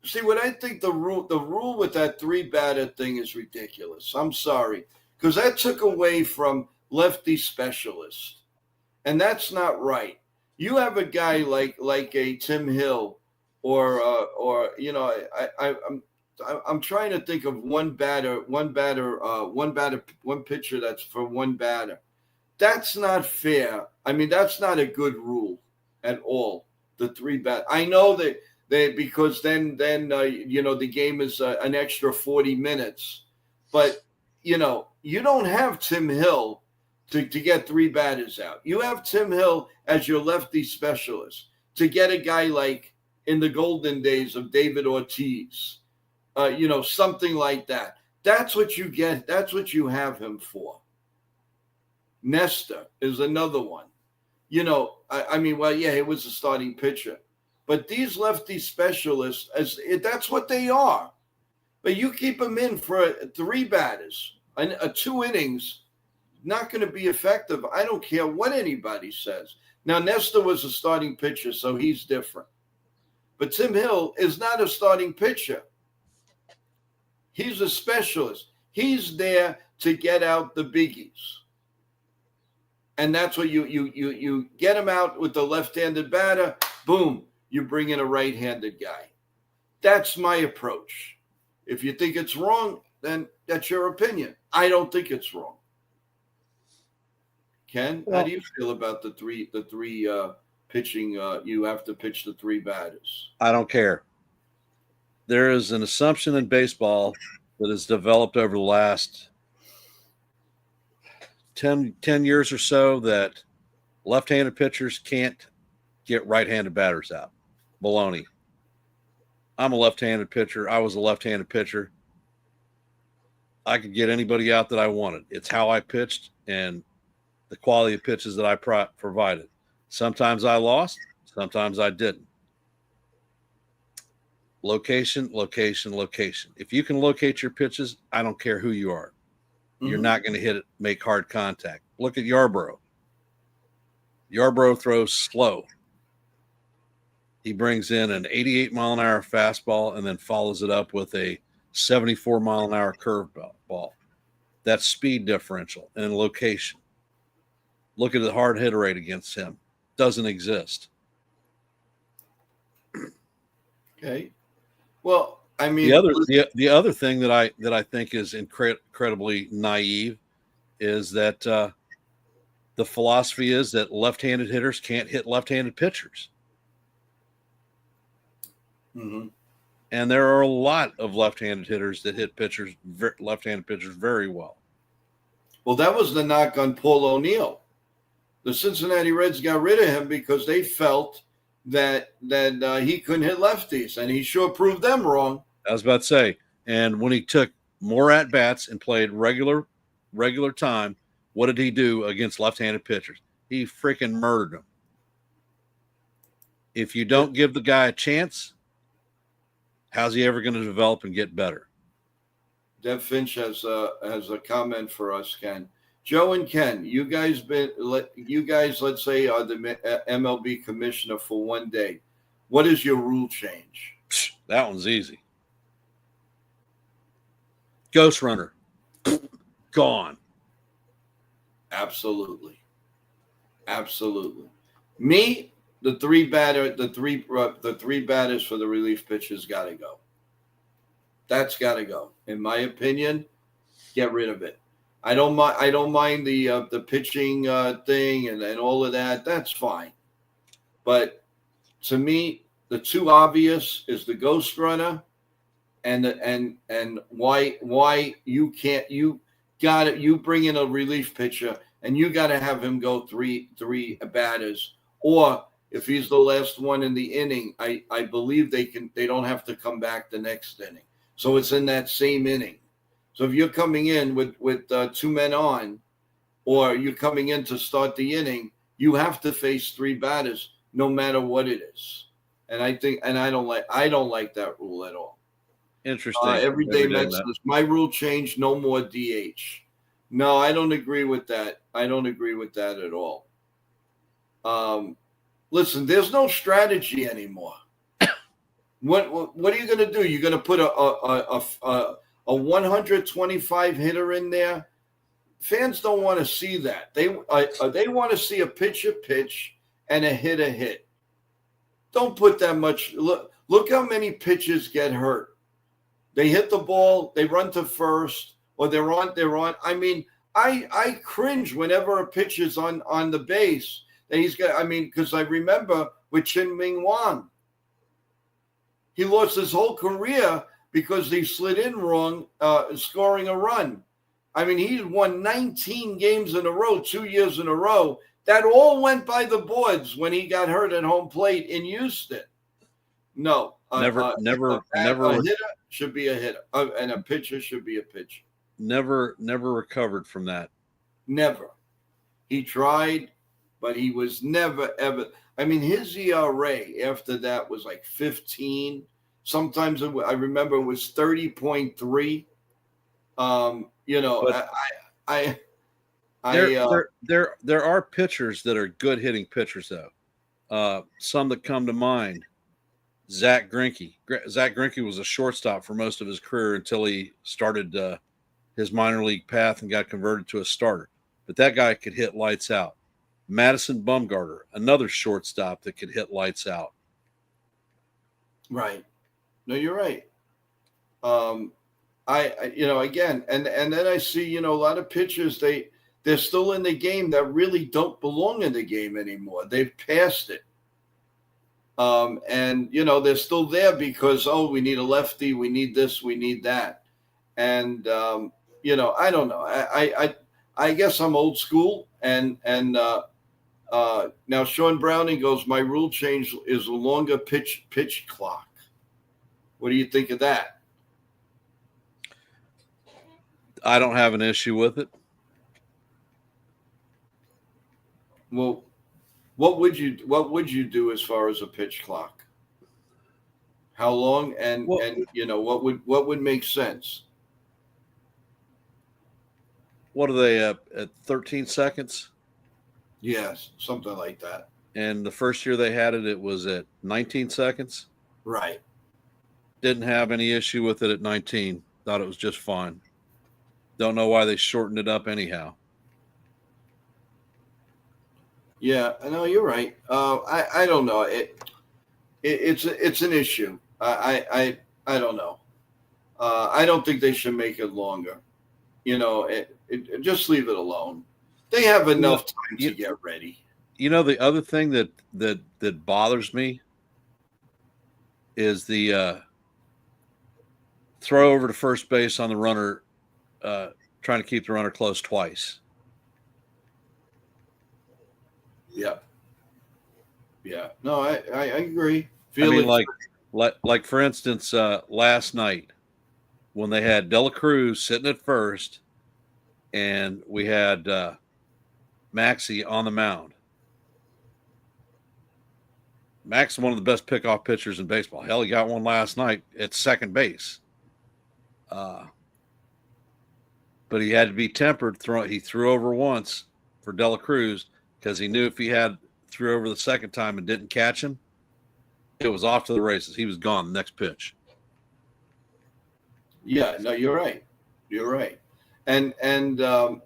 see what I think the rule with that 3-batter thing is ridiculous. I'm sorry, because that took away from lefty specialists, and that's not right. You have a guy like a Tim Hill, or I'm trying to think of one pitcher that's for one batter. That's not fair. I mean, that's not a good rule at all. The 3-bat. I know that because then the game is an extra 40 minutes, but you don't have Tim Hill to get 3 batters out. You have Tim Hill as your lefty specialist to get a guy like in the golden days of David Ortiz, something like that. That's what you get. That's what you have him for. Nestor is another one. It was a starting pitcher. But these lefty specialists, that's what they are. But you keep them in for 3 batters, and 2 innings, not going to be effective. I don't care what anybody says. Now, Nestor was a starting pitcher, so he's different. But Tim Hill is not a starting pitcher. He's a specialist. He's there to get out the biggies. And that's what you get him out with the left-handed batter, boom, you bring in a right-handed guy. That's my approach. If you think it's wrong, then that's your opinion. I don't think it's wrong. Ken, how do you feel about the three pitching? You have to pitch the 3 batters. I don't care. There is an assumption in baseball that has developed over the last 10 years or so that left-handed pitchers can't get right-handed batters out. Baloney. I'm a left-handed pitcher. I was a left-handed pitcher. I could get anybody out that I wanted. It's how I pitched and the quality of pitches that I provided. Sometimes I lost. Sometimes I didn't. Location, location, location. If you can locate your pitches, I don't care who you are. You're not going to hit it, make hard contact. Look at Yarbrough. Yarbrough throws slow. He brings in an 88-mile-an-hour fastball and then follows it up with a 74-mile-an-hour curveball. That's speed differential and location. Look at the hard hit rate against him. Doesn't exist. Okay. Well, I mean, the other thing that I think is incredibly naive is that the philosophy is that left-handed hitters can't hit left-handed pitchers. Mm-hmm. And there are a lot of left-handed hitters that hit left-handed pitchers very well. Well, that was the knock on Paul O'Neill. The Cincinnati Reds got rid of him because they felt that he couldn't hit lefties, and he sure proved them wrong. I was about to say, and when he took more at-bats and played regular time, what did he do against left-handed pitchers? He freaking murdered them. If you don't give the guy a chance, how's he ever going to develop and get better? Dev Finch has a comment for us, Ken. Joe and Ken, you guys, let's say, are the MLB commissioner for one day. What is your rule change? That one's easy. Ghost runner. Gone. Absolutely. Me, the three batters for the relief pitchers got to go. That's got to go. In my opinion, get rid of it. I don't mind the pitching thing and all of that. That's fine. But to me, the two obvious is the ghost runner and why you can't, you got it. You bring in a relief pitcher and you got to have him go three batters, or if he's the last one in the inning, I believe they don't have to come back the next inning. So it's in that same inning. So if you're coming in with two men on, or you're coming in to start the inning, you have to face three batters no matter what it is. And I don't like that rule at all. Interesting. Everyday Mets says, my rule change, no more DH. No, I don't agree with that. I don't agree with that at all. Listen, there's no strategy anymore. What are you going to do? You're going to put a 125 hitter in there? Fans don't want to see that. They want to see a pitcher pitch and a hitter hit. Don't put that much. Look how many pitchers get hurt. They hit the ball, they run to first, or they're on. I mean, I cringe whenever a pitcher's on the base. That he's got. I mean, because I remember with Chin-Ming Wang, he lost his whole career because he slid in wrong, scoring a run. I mean, he won 19 games in a row, 2 years in a row. That all went by the boards when he got hurt at home plate in Houston. No, never. A hitter should be a hitter, and a pitcher should be a pitcher. Never recovered from that. Never. He tried, but he was never ever. I mean, his ERA after that was like 15. Sometimes I remember it was 30.3. There are pitchers that are good hitting pitchers though. Some that come to mind. Zach Greinke. Zach Greinke was a shortstop for most of his career until he started his minor league path and got converted to a starter. But that guy could hit lights out. Madison Bumgarner, another shortstop that could hit lights out. Right. No, you're right. Again, and then I see, a lot of pitchers, they're still in the game that really don't belong in the game anymore. They've passed it. They're still there because, we need a lefty, we need this, we need that. And, I don't know. I guess I'm old school. And now Sean Browning goes, my rule change is a longer pitch clock. What do you think of that? I don't have an issue with it. Well, what would you do as far as a pitch clock? How long and what would make sense? What are they at 13 seconds? Yes, something like that. And the first year they had it, it was at 19 seconds. Right. Didn't have any issue with it at 19. Thought it was just fine. Don't know why they shortened it up anyhow. Yeah, I know you're right. I don't know. It's an issue. I don't know. I don't think they should make it longer. Just leave it alone. They have enough time to get ready. The other thing that bothers me is the throw over to first base on the runner, trying to keep the runner close twice. Yeah. Yeah. No, I agree. Like for instance, last night when they had Dela Cruz sitting at first and we had Maxey on the mound. Max is one of the best pickoff pitchers in baseball. Hell, he got one last night at second base. But he had to be tempered. He threw over once for Dela Cruz because he knew if he threw over the second time and didn't catch him, it was off to the races. He was gone the next pitch. Yeah, no, you're right. You're right. And who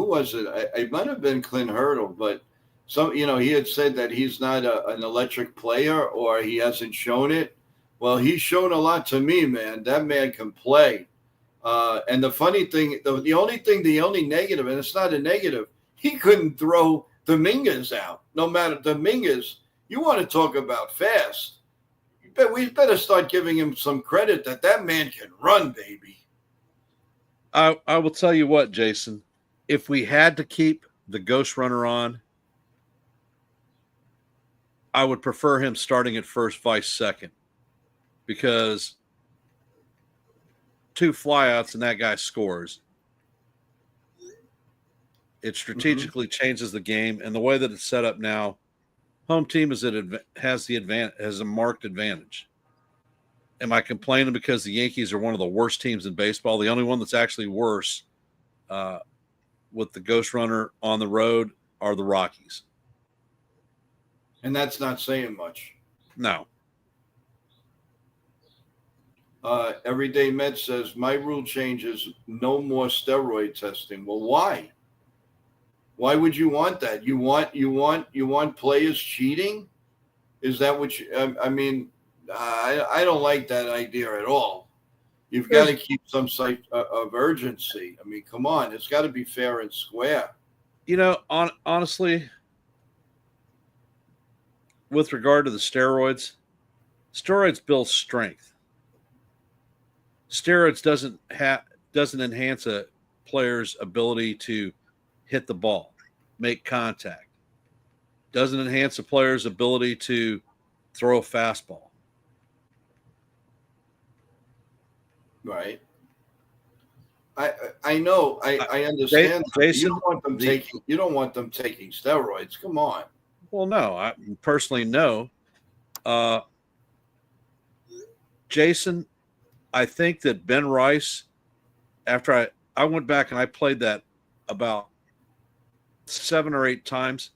was it? It might have been Clint Hurdle, but he had said that he's not an electric player or he hasn't shown it. Well, he's shown a lot to me, man. That man can play. And the funny thing, the only negative, and it's not a negative, he couldn't throw Dominguez out. No matter Dominguez, you want to talk about fast. We better start giving him some credit that man can run, baby. I will tell you what, Jason. if we had to keep the ghost runner on, I would prefer him starting at first, vice second, because 2 flyouts and that guy scores. It strategically changes the game, and the way that it's set up now, home team has a marked advantage. Am I complaining because the Yankees are one of the worst teams in baseball? The only one that's actually worse with the ghost runner on the road are the Rockies. And that's not saying much. No. Everyday Med says, my rule change is no more steroid testing. Well, why? Why would you want that? You want players cheating? Is that what you? I mean, I don't like that idea at all. You've got to keep some site of urgency. I mean, come on, it's got to be fair and square. You know, honestly, with regard to the steroids build strength. Steroids doesn't enhance a player's ability to hit the ball, make contact. Doesn't enhance a player's ability to throw a fastball. Right. I know. I understand. Jason, you don't want them taking steroids. Come on. Well, no, I personally no. Jason, I think that Ben Rice, after I went back and I played that about 7 or 8 times,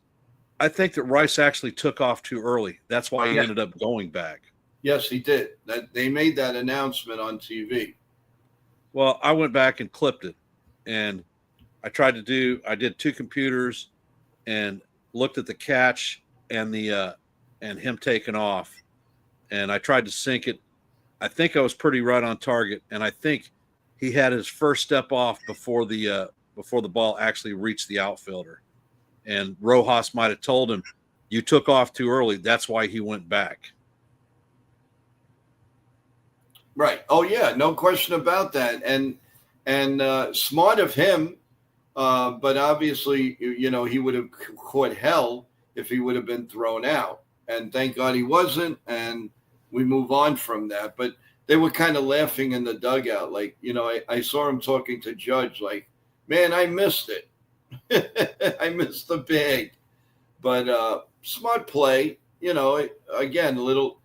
I think that Rice actually took off too early. That's why he ended up going back. Yes, he did. That they made that announcement on TV. Well, I went back and clipped it, and I did 2 computers and looked at the catch and and him taking off, and I tried to sync it. I think I was pretty right on target, and I think he had his first step off before the ball actually reached the outfielder. And Rojas might have told him, "You took off too early." That's why he went back. Right. Oh yeah, no question about that. And smart of him, but obviously, he would have caught hell if he would have been thrown out. And thank God he wasn't. And we move on from that. But they were kind of laughing in the dugout. Like, I saw him talking to Judge like, man, I missed it. I missed the bag. But smart play, again, little.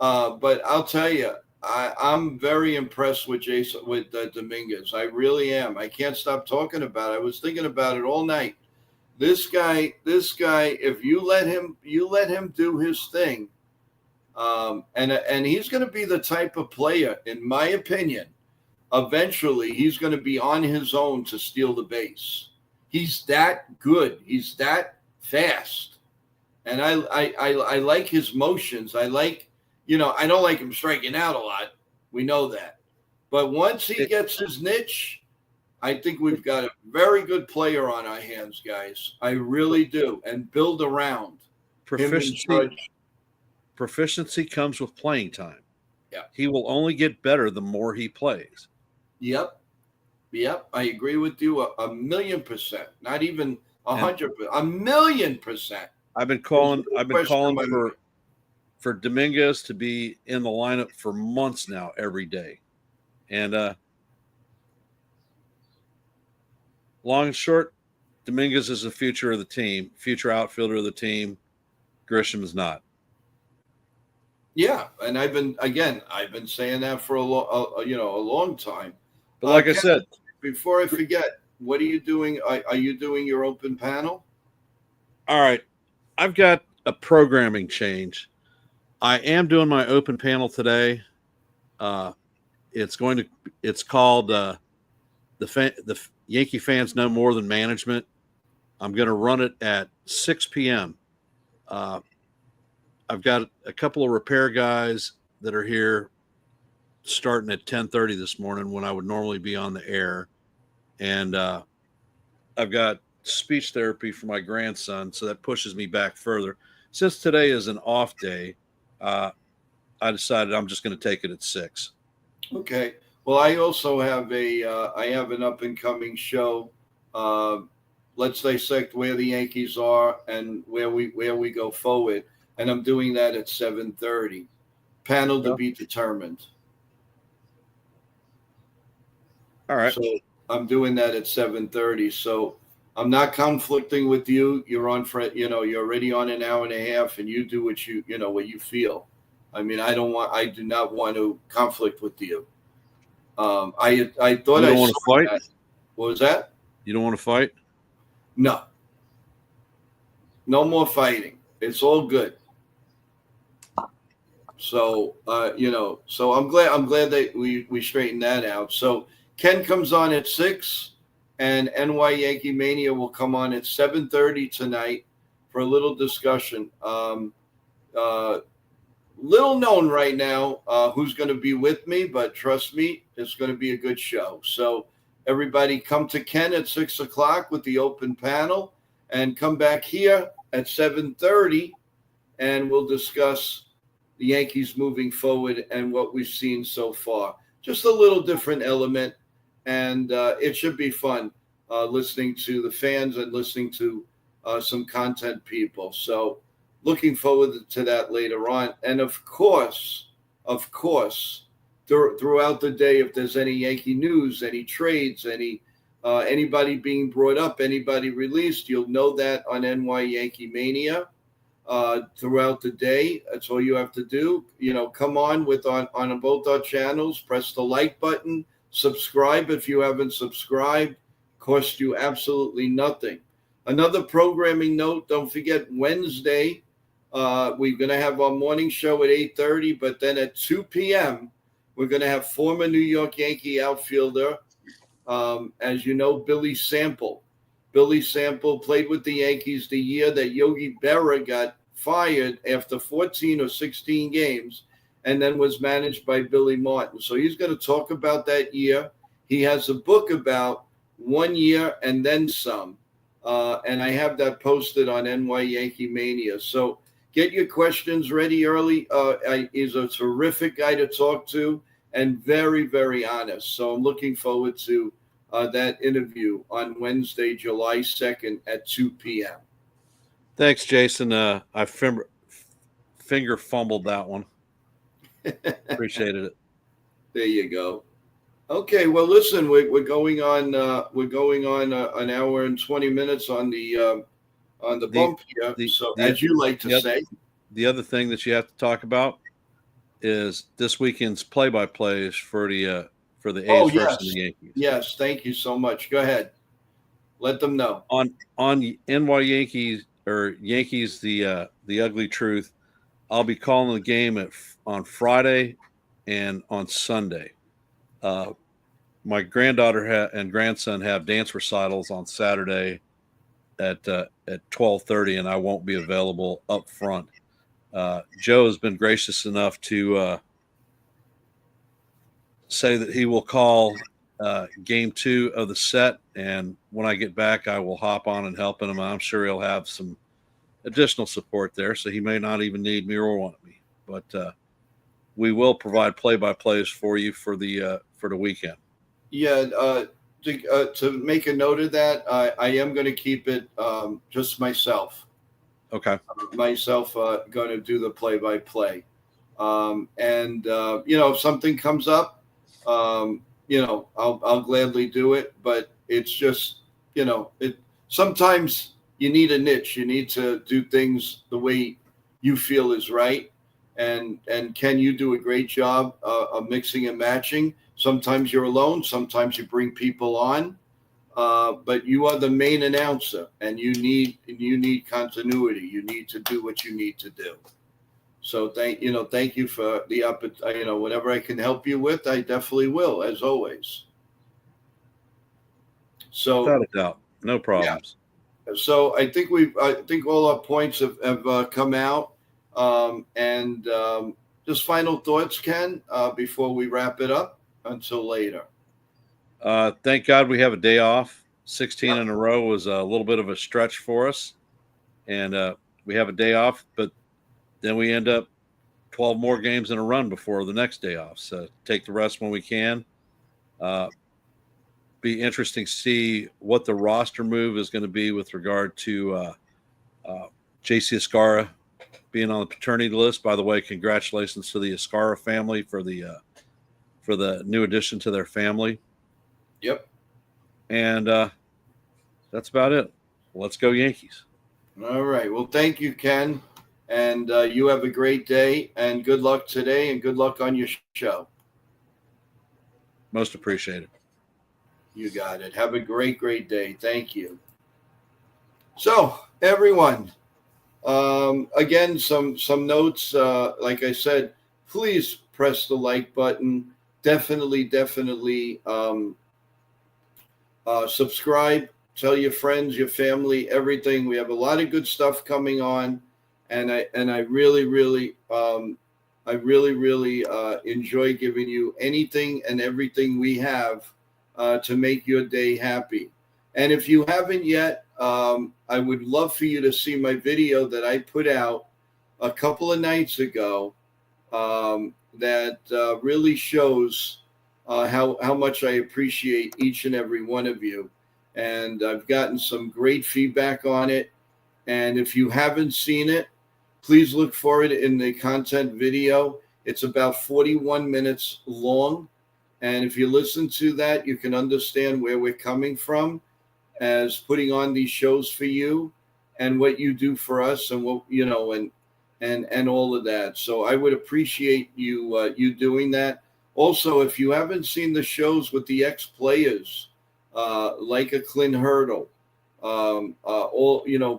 But I'll tell you, I'm very impressed with Dominguez. I really am. I can't stop talking about it. I was thinking about it all night. This guy, if you let him do his thing, and he's going to be the type of player, in my opinion, eventually he's going to be on his own to steal the base. He's that good. He's that fast. And I like his motions. I don't like him striking out a lot. We know that. But once he gets his niche, I think we've got a very good player on our hands, guys. I really do. And build around. Proficiency comes with playing time. Yeah. He will only get better the more he plays. Yep. I agree with you a 1,000,000%. Not even 100%. 1,000,000%. I've been calling for Dominguez to be in the lineup for months now, every day. And long and short, Dominguez is the future of the team, future outfielder of the team. Grisham is not. Yeah, and I've been saying that for a long time. But like I said, before I forget, what are you doing? Are you doing your open panel? All right, I've got a programming change. I am doing my open panel today. It's called the Yankee Fans Know More Than Management. I'm going to run it at 6 p.m. I've got a couple of repair guys that are here starting at 10:30 this morning when I would normally be on the air. And I've got speech therapy for my grandson, so that pushes me back further. Since today is an off day, I decided I'm just going to take it at 6. Okay. Well, I also have I have an up and coming show let's dissect where the Yankees are and where we go forward. And I'm doing that at 7:30. Panel to be determined. All right. So I'm doing that at 7:30. So I'm not conflicting with you. You're on for, you're already on an hour and a half, and you do what what you feel. I mean, I do not want to conflict with you. I thought You I don't want to saw fight? that. What was that? You don't want to fight? No. No more fighting. It's all good. So so I'm glad that we straightened that out. So Ken comes on at 6, and NY Yankee Mania will come on at 7:30 tonight for a little discussion. Little known right now who's going to be with me, but trust me, it's going to be a good show. So everybody come to Ken at 6 o'clock with the open panel, and come back here at 7:30, and we'll discuss the Yankees moving forward and what we've seen so far. Just a little different element, and it should be fun listening to the fans and listening to some content people. So looking forward to that later on. And of course, throughout the day, if there's any Yankee news, any trades, anybody being brought up, anybody released, you'll know that on NY Yankee Mania. Throughout the day. That's all you have to do. Come on on both our channels, press the like button, subscribe if you haven't subscribed. Cost you absolutely nothing. Another programming note, don't forget Wednesday, we're going to have our morning show at 8:30, but then at 2 p.m., we're going to have former New York Yankee outfielder, as you know, Billy Sample. Billy Sample played with the Yankees the year that Yogi Berra got fired after 14 or 16 games, and then was managed by Billy Martin. So he's going to talk about that year. He has a book about 1 year and then some, and I have that posted on NY Yankee Mania. So get your questions ready early. He's a terrific guy to talk to and very, very honest. So I'm looking forward to that interview on Wednesday, July 2nd at 2 p.m. Thanks, Jason. I finger fumbled that one. Appreciated it. There you go. Okay, well, listen, we're going on an hour and 20 minutes on the bump here. So, as you like to say, the other thing that you have to talk about is this weekend's play-by-plays for the A's versus the Yankees. Yes, thank you so much. Go ahead. Let them know. On NY Yankees or Yankees the Ugly Truth, I'll be calling the game on Friday and on Sunday. My granddaughter and grandson have dance recitals on Saturday at 12:30, and I won't be available up front. Joe has been gracious enough to say that he will call game 2 of the set, and when I get back, I will hop on and help him. I'm sure he'll have some additional support there, so he may not even need me or want me. But we will provide play-by-plays for you for the weekend. Yeah, to make a note of that, I am going to keep it just myself. Okay. Myself going to do the play-by-play. And if something comes up, I'll gladly do it. But it's just, sometimes you need a niche. You need to do things the way you feel is right. And Ken, you do a great job of mixing and matching. Sometimes you're alone. Sometimes you bring people on. But you are the main announcer, and you need continuity. You need to do what you need to do. So thank you for the opportunity. Whatever I can help you with, I definitely will, as always. So without a doubt, no problems. Yeah. So I think all our points have come out. And just final thoughts, Ken, before we wrap it up until later. Thank God we have a day off. 16 in a row was a little bit of a stretch for us, and we have a day off, but then we end up 12 more games in a run before the next day off. So take the rest when we can. be interesting to see what the roster move is going to be with regard to JC Escarra being on the paternity list. By the way, congratulations to the Escarra family for the new addition to their family. Yep. And that's about it. Let's go Yankees. All right. Well, thank you, Ken. And you have a great day, and good luck today, and good luck on your show. Most appreciated. You got it. Have a great, great day. Thank you. So, everyone, again, some notes. Like I said, please press the like button. Definitely subscribe. Tell your friends, your family, everything. We have a lot of good stuff coming on, and I really enjoy giving you anything and everything we have to make your day happy. And if you haven't yet, I would love for you to see my video that I put out a couple of nights ago that really shows how much I appreciate each and every one of you. And I've gotten some great feedback on it. And if you haven't seen it, please look for it in the content video. It's about 41 minutes long. And if you listen to that, you can understand where we're coming from as putting on these shows for you and what you do for us and what, and all of that. So I would appreciate you doing that. Also, if you haven't seen the shows with the ex-players, like a Clint Hurdle,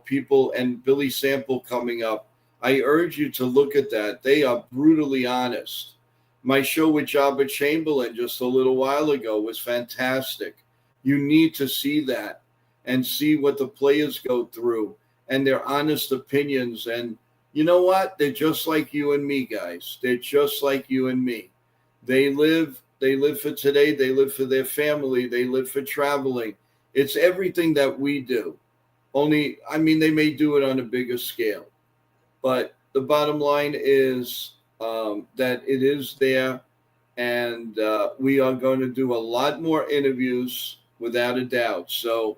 people, and Billy Sample coming up, I urge you to look at that. They are brutally honest. My show with Jabba Chamberlain just a little while ago was fantastic. You need to see that and see what the players go through and their honest opinions. And you know what? They're just like you and me, guys. They're just like you and me. They live for today. They live for their family. They live for traveling. It's everything that we do. Only, they may do it on a bigger scale. But the bottom line is that it is there. And we are going to do a lot more interviews without a doubt. So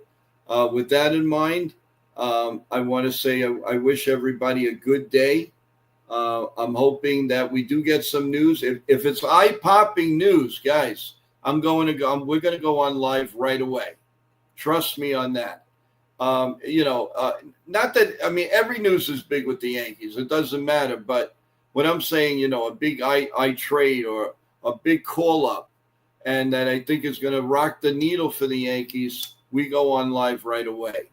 with that in mind, I want to say I wish everybody a good day. I'm hoping that we do get some news. If it's eye-popping news, guys, we're going to go on live right away. Trust me on that. Not that, every news is big with the Yankees. It doesn't matter. But what I'm saying, a big eye trade or a big call-up, and that I think is going to rock the needle for the Yankees, we go on live right away.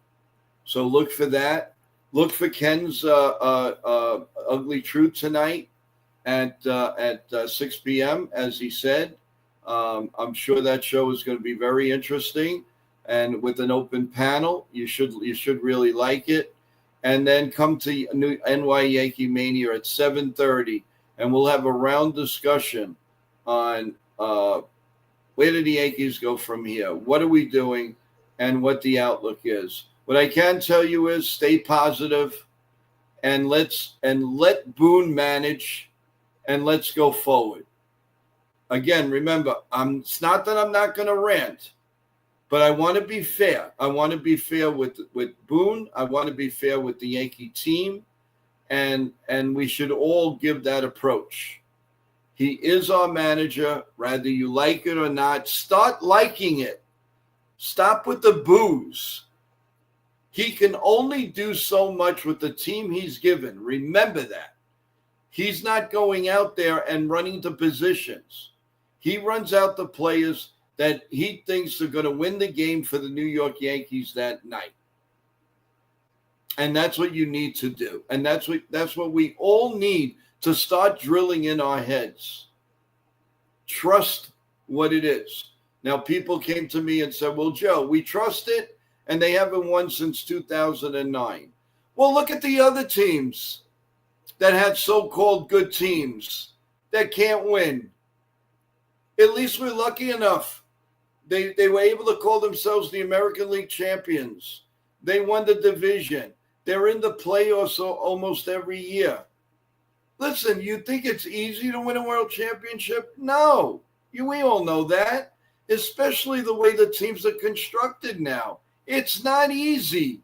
So look for that. Look for Ken's Ugly Truth tonight at 6 p.m., as he said. I'm sure that show is going to be very interesting, and with an open panel, you should really like it. And then come to new NY Yankee Mania at 7:30, and we'll have a round discussion on where do the Yankees go from here? What are we doing, and what the outlook is. What I can tell you is stay positive, and let Boone manage, and let's go forward. Again, remember, it's not that I'm not going to rant, but I want to be fair. I want to be fair with Boone. I want to be fair with the Yankee team, and we should all give that approach. He is our manager, whether you like it or not. Start liking it. Stop with the boos. He can only do so much with the team he's given. Remember that. He's not going out there and running the positions. He runs out the players that he thinks are going to win the game for the New York Yankees that night. And that's what you need to do. And that's what we all need to start drilling in our heads. Trust what it is. Now, people came to me and said, well, Joe, we trust it, and they haven't won since 2009. Well, look at the other teams that had so-called good teams that can't win. At least we're lucky enough. They were able to call themselves the American League champions. They won the division. They're in the playoffs almost every year. Listen, you think it's easy to win a world championship? No. We all know that. especially the way the teams are constructed now. It's not easy.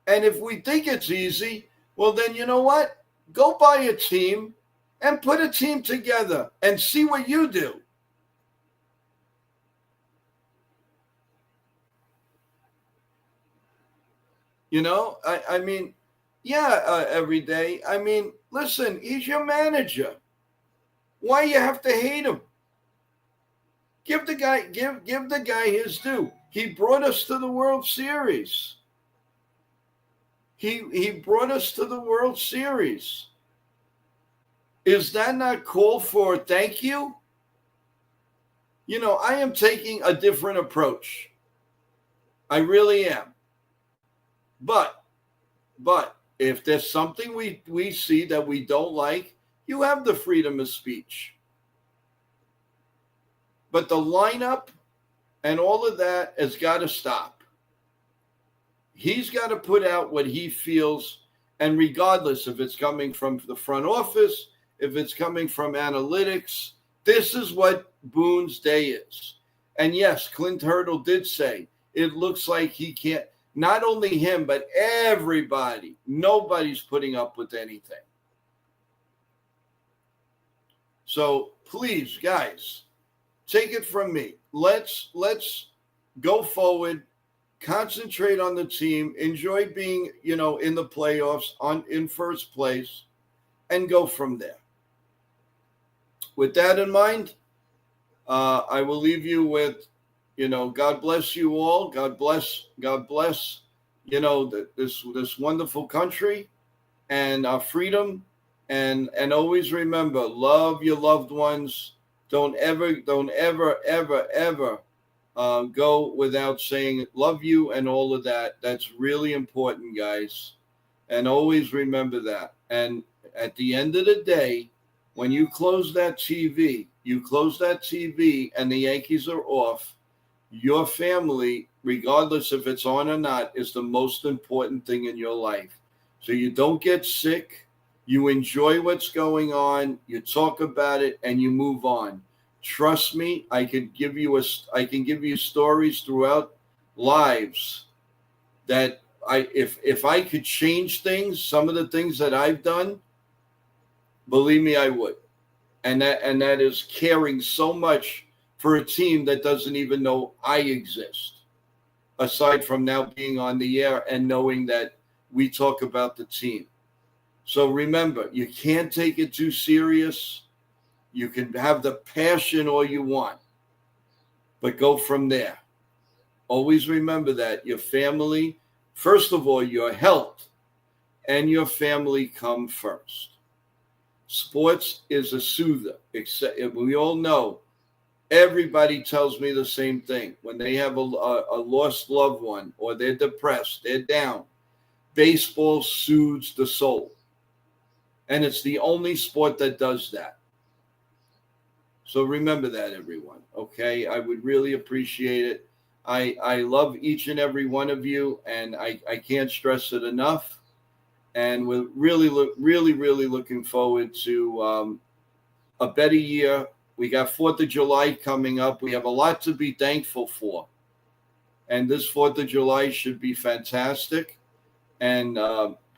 And if we think it's easy, well, then you know what? Go buy a team and put a team together and see what you do. You know, I mean, yeah, every day. I mean, listen, he's your manager. Why you have to hate him? Give the guy his due. He brought us to the World Series. He brought us to the World Series. Is that not call for thank you? You know, I am taking a different approach. I really am. But if there's something we see that we don't like, you have the freedom of speech. But the lineup and all of that has got to stop. He's got to put out what he feels, and regardless if it's coming from the front office, if it's coming from analytics, this is what Boone's day is. And yes, Clint Hurdle did say it looks like he can't, not only him, but everybody, nobody's putting up with anything. So please, guys, take it from me. Let's go forward, concentrate on the team, enjoy being, in the playoffs in first place, and go from there. With that in mind, I will leave you with, God bless you all. God bless, this wonderful country and our freedom. And always remember, love your loved ones. Don't ever, ever go without saying love you and all of that. That's really important, guys. And always remember that. And at the end of the day, when you close that TV and the Yankees are off, your family, regardless if it's on or not, is the most important thing in your life. So you don't get sick. You enjoy what's going on. You talk about it and you move on. Trust me, I can give you stories throughout lives that if I could change things, some of the things that I've done, believe me, I would. And that is caring so much for a team that doesn't even know I exist, aside from now being on the air and knowing that we talk about the team. So remember, you can't take it too serious. You can have the passion all you want, but go from there. Always remember that your family, first of all, your health and your family come first. Sports is a soother. Except we all know, everybody tells me the same thing. When they have a lost loved one or they're depressed, they're down, baseball soothes the soul. And it's the only sport that does that. So remember that, everyone, okay? I would really appreciate it. I love each and every one of you, and I can't stress it enough. And we're really looking forward to a better year. We got 4th of July coming up. We have a lot to be thankful for. And this 4th of July should be fantastic. And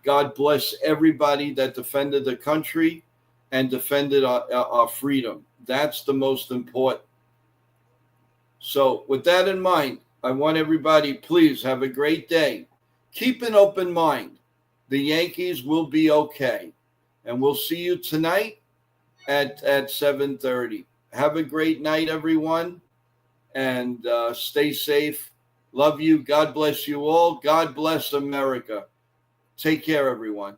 God bless everybody that defended the country and defended our freedom. That's the most important. So with that in mind, I want everybody, please have a great day. Keep an open mind. The Yankees will be okay. And we'll see you tonight at 7:30. Have a great night, everyone. And stay safe. Love you. God bless you all. God bless America. Take care, everyone.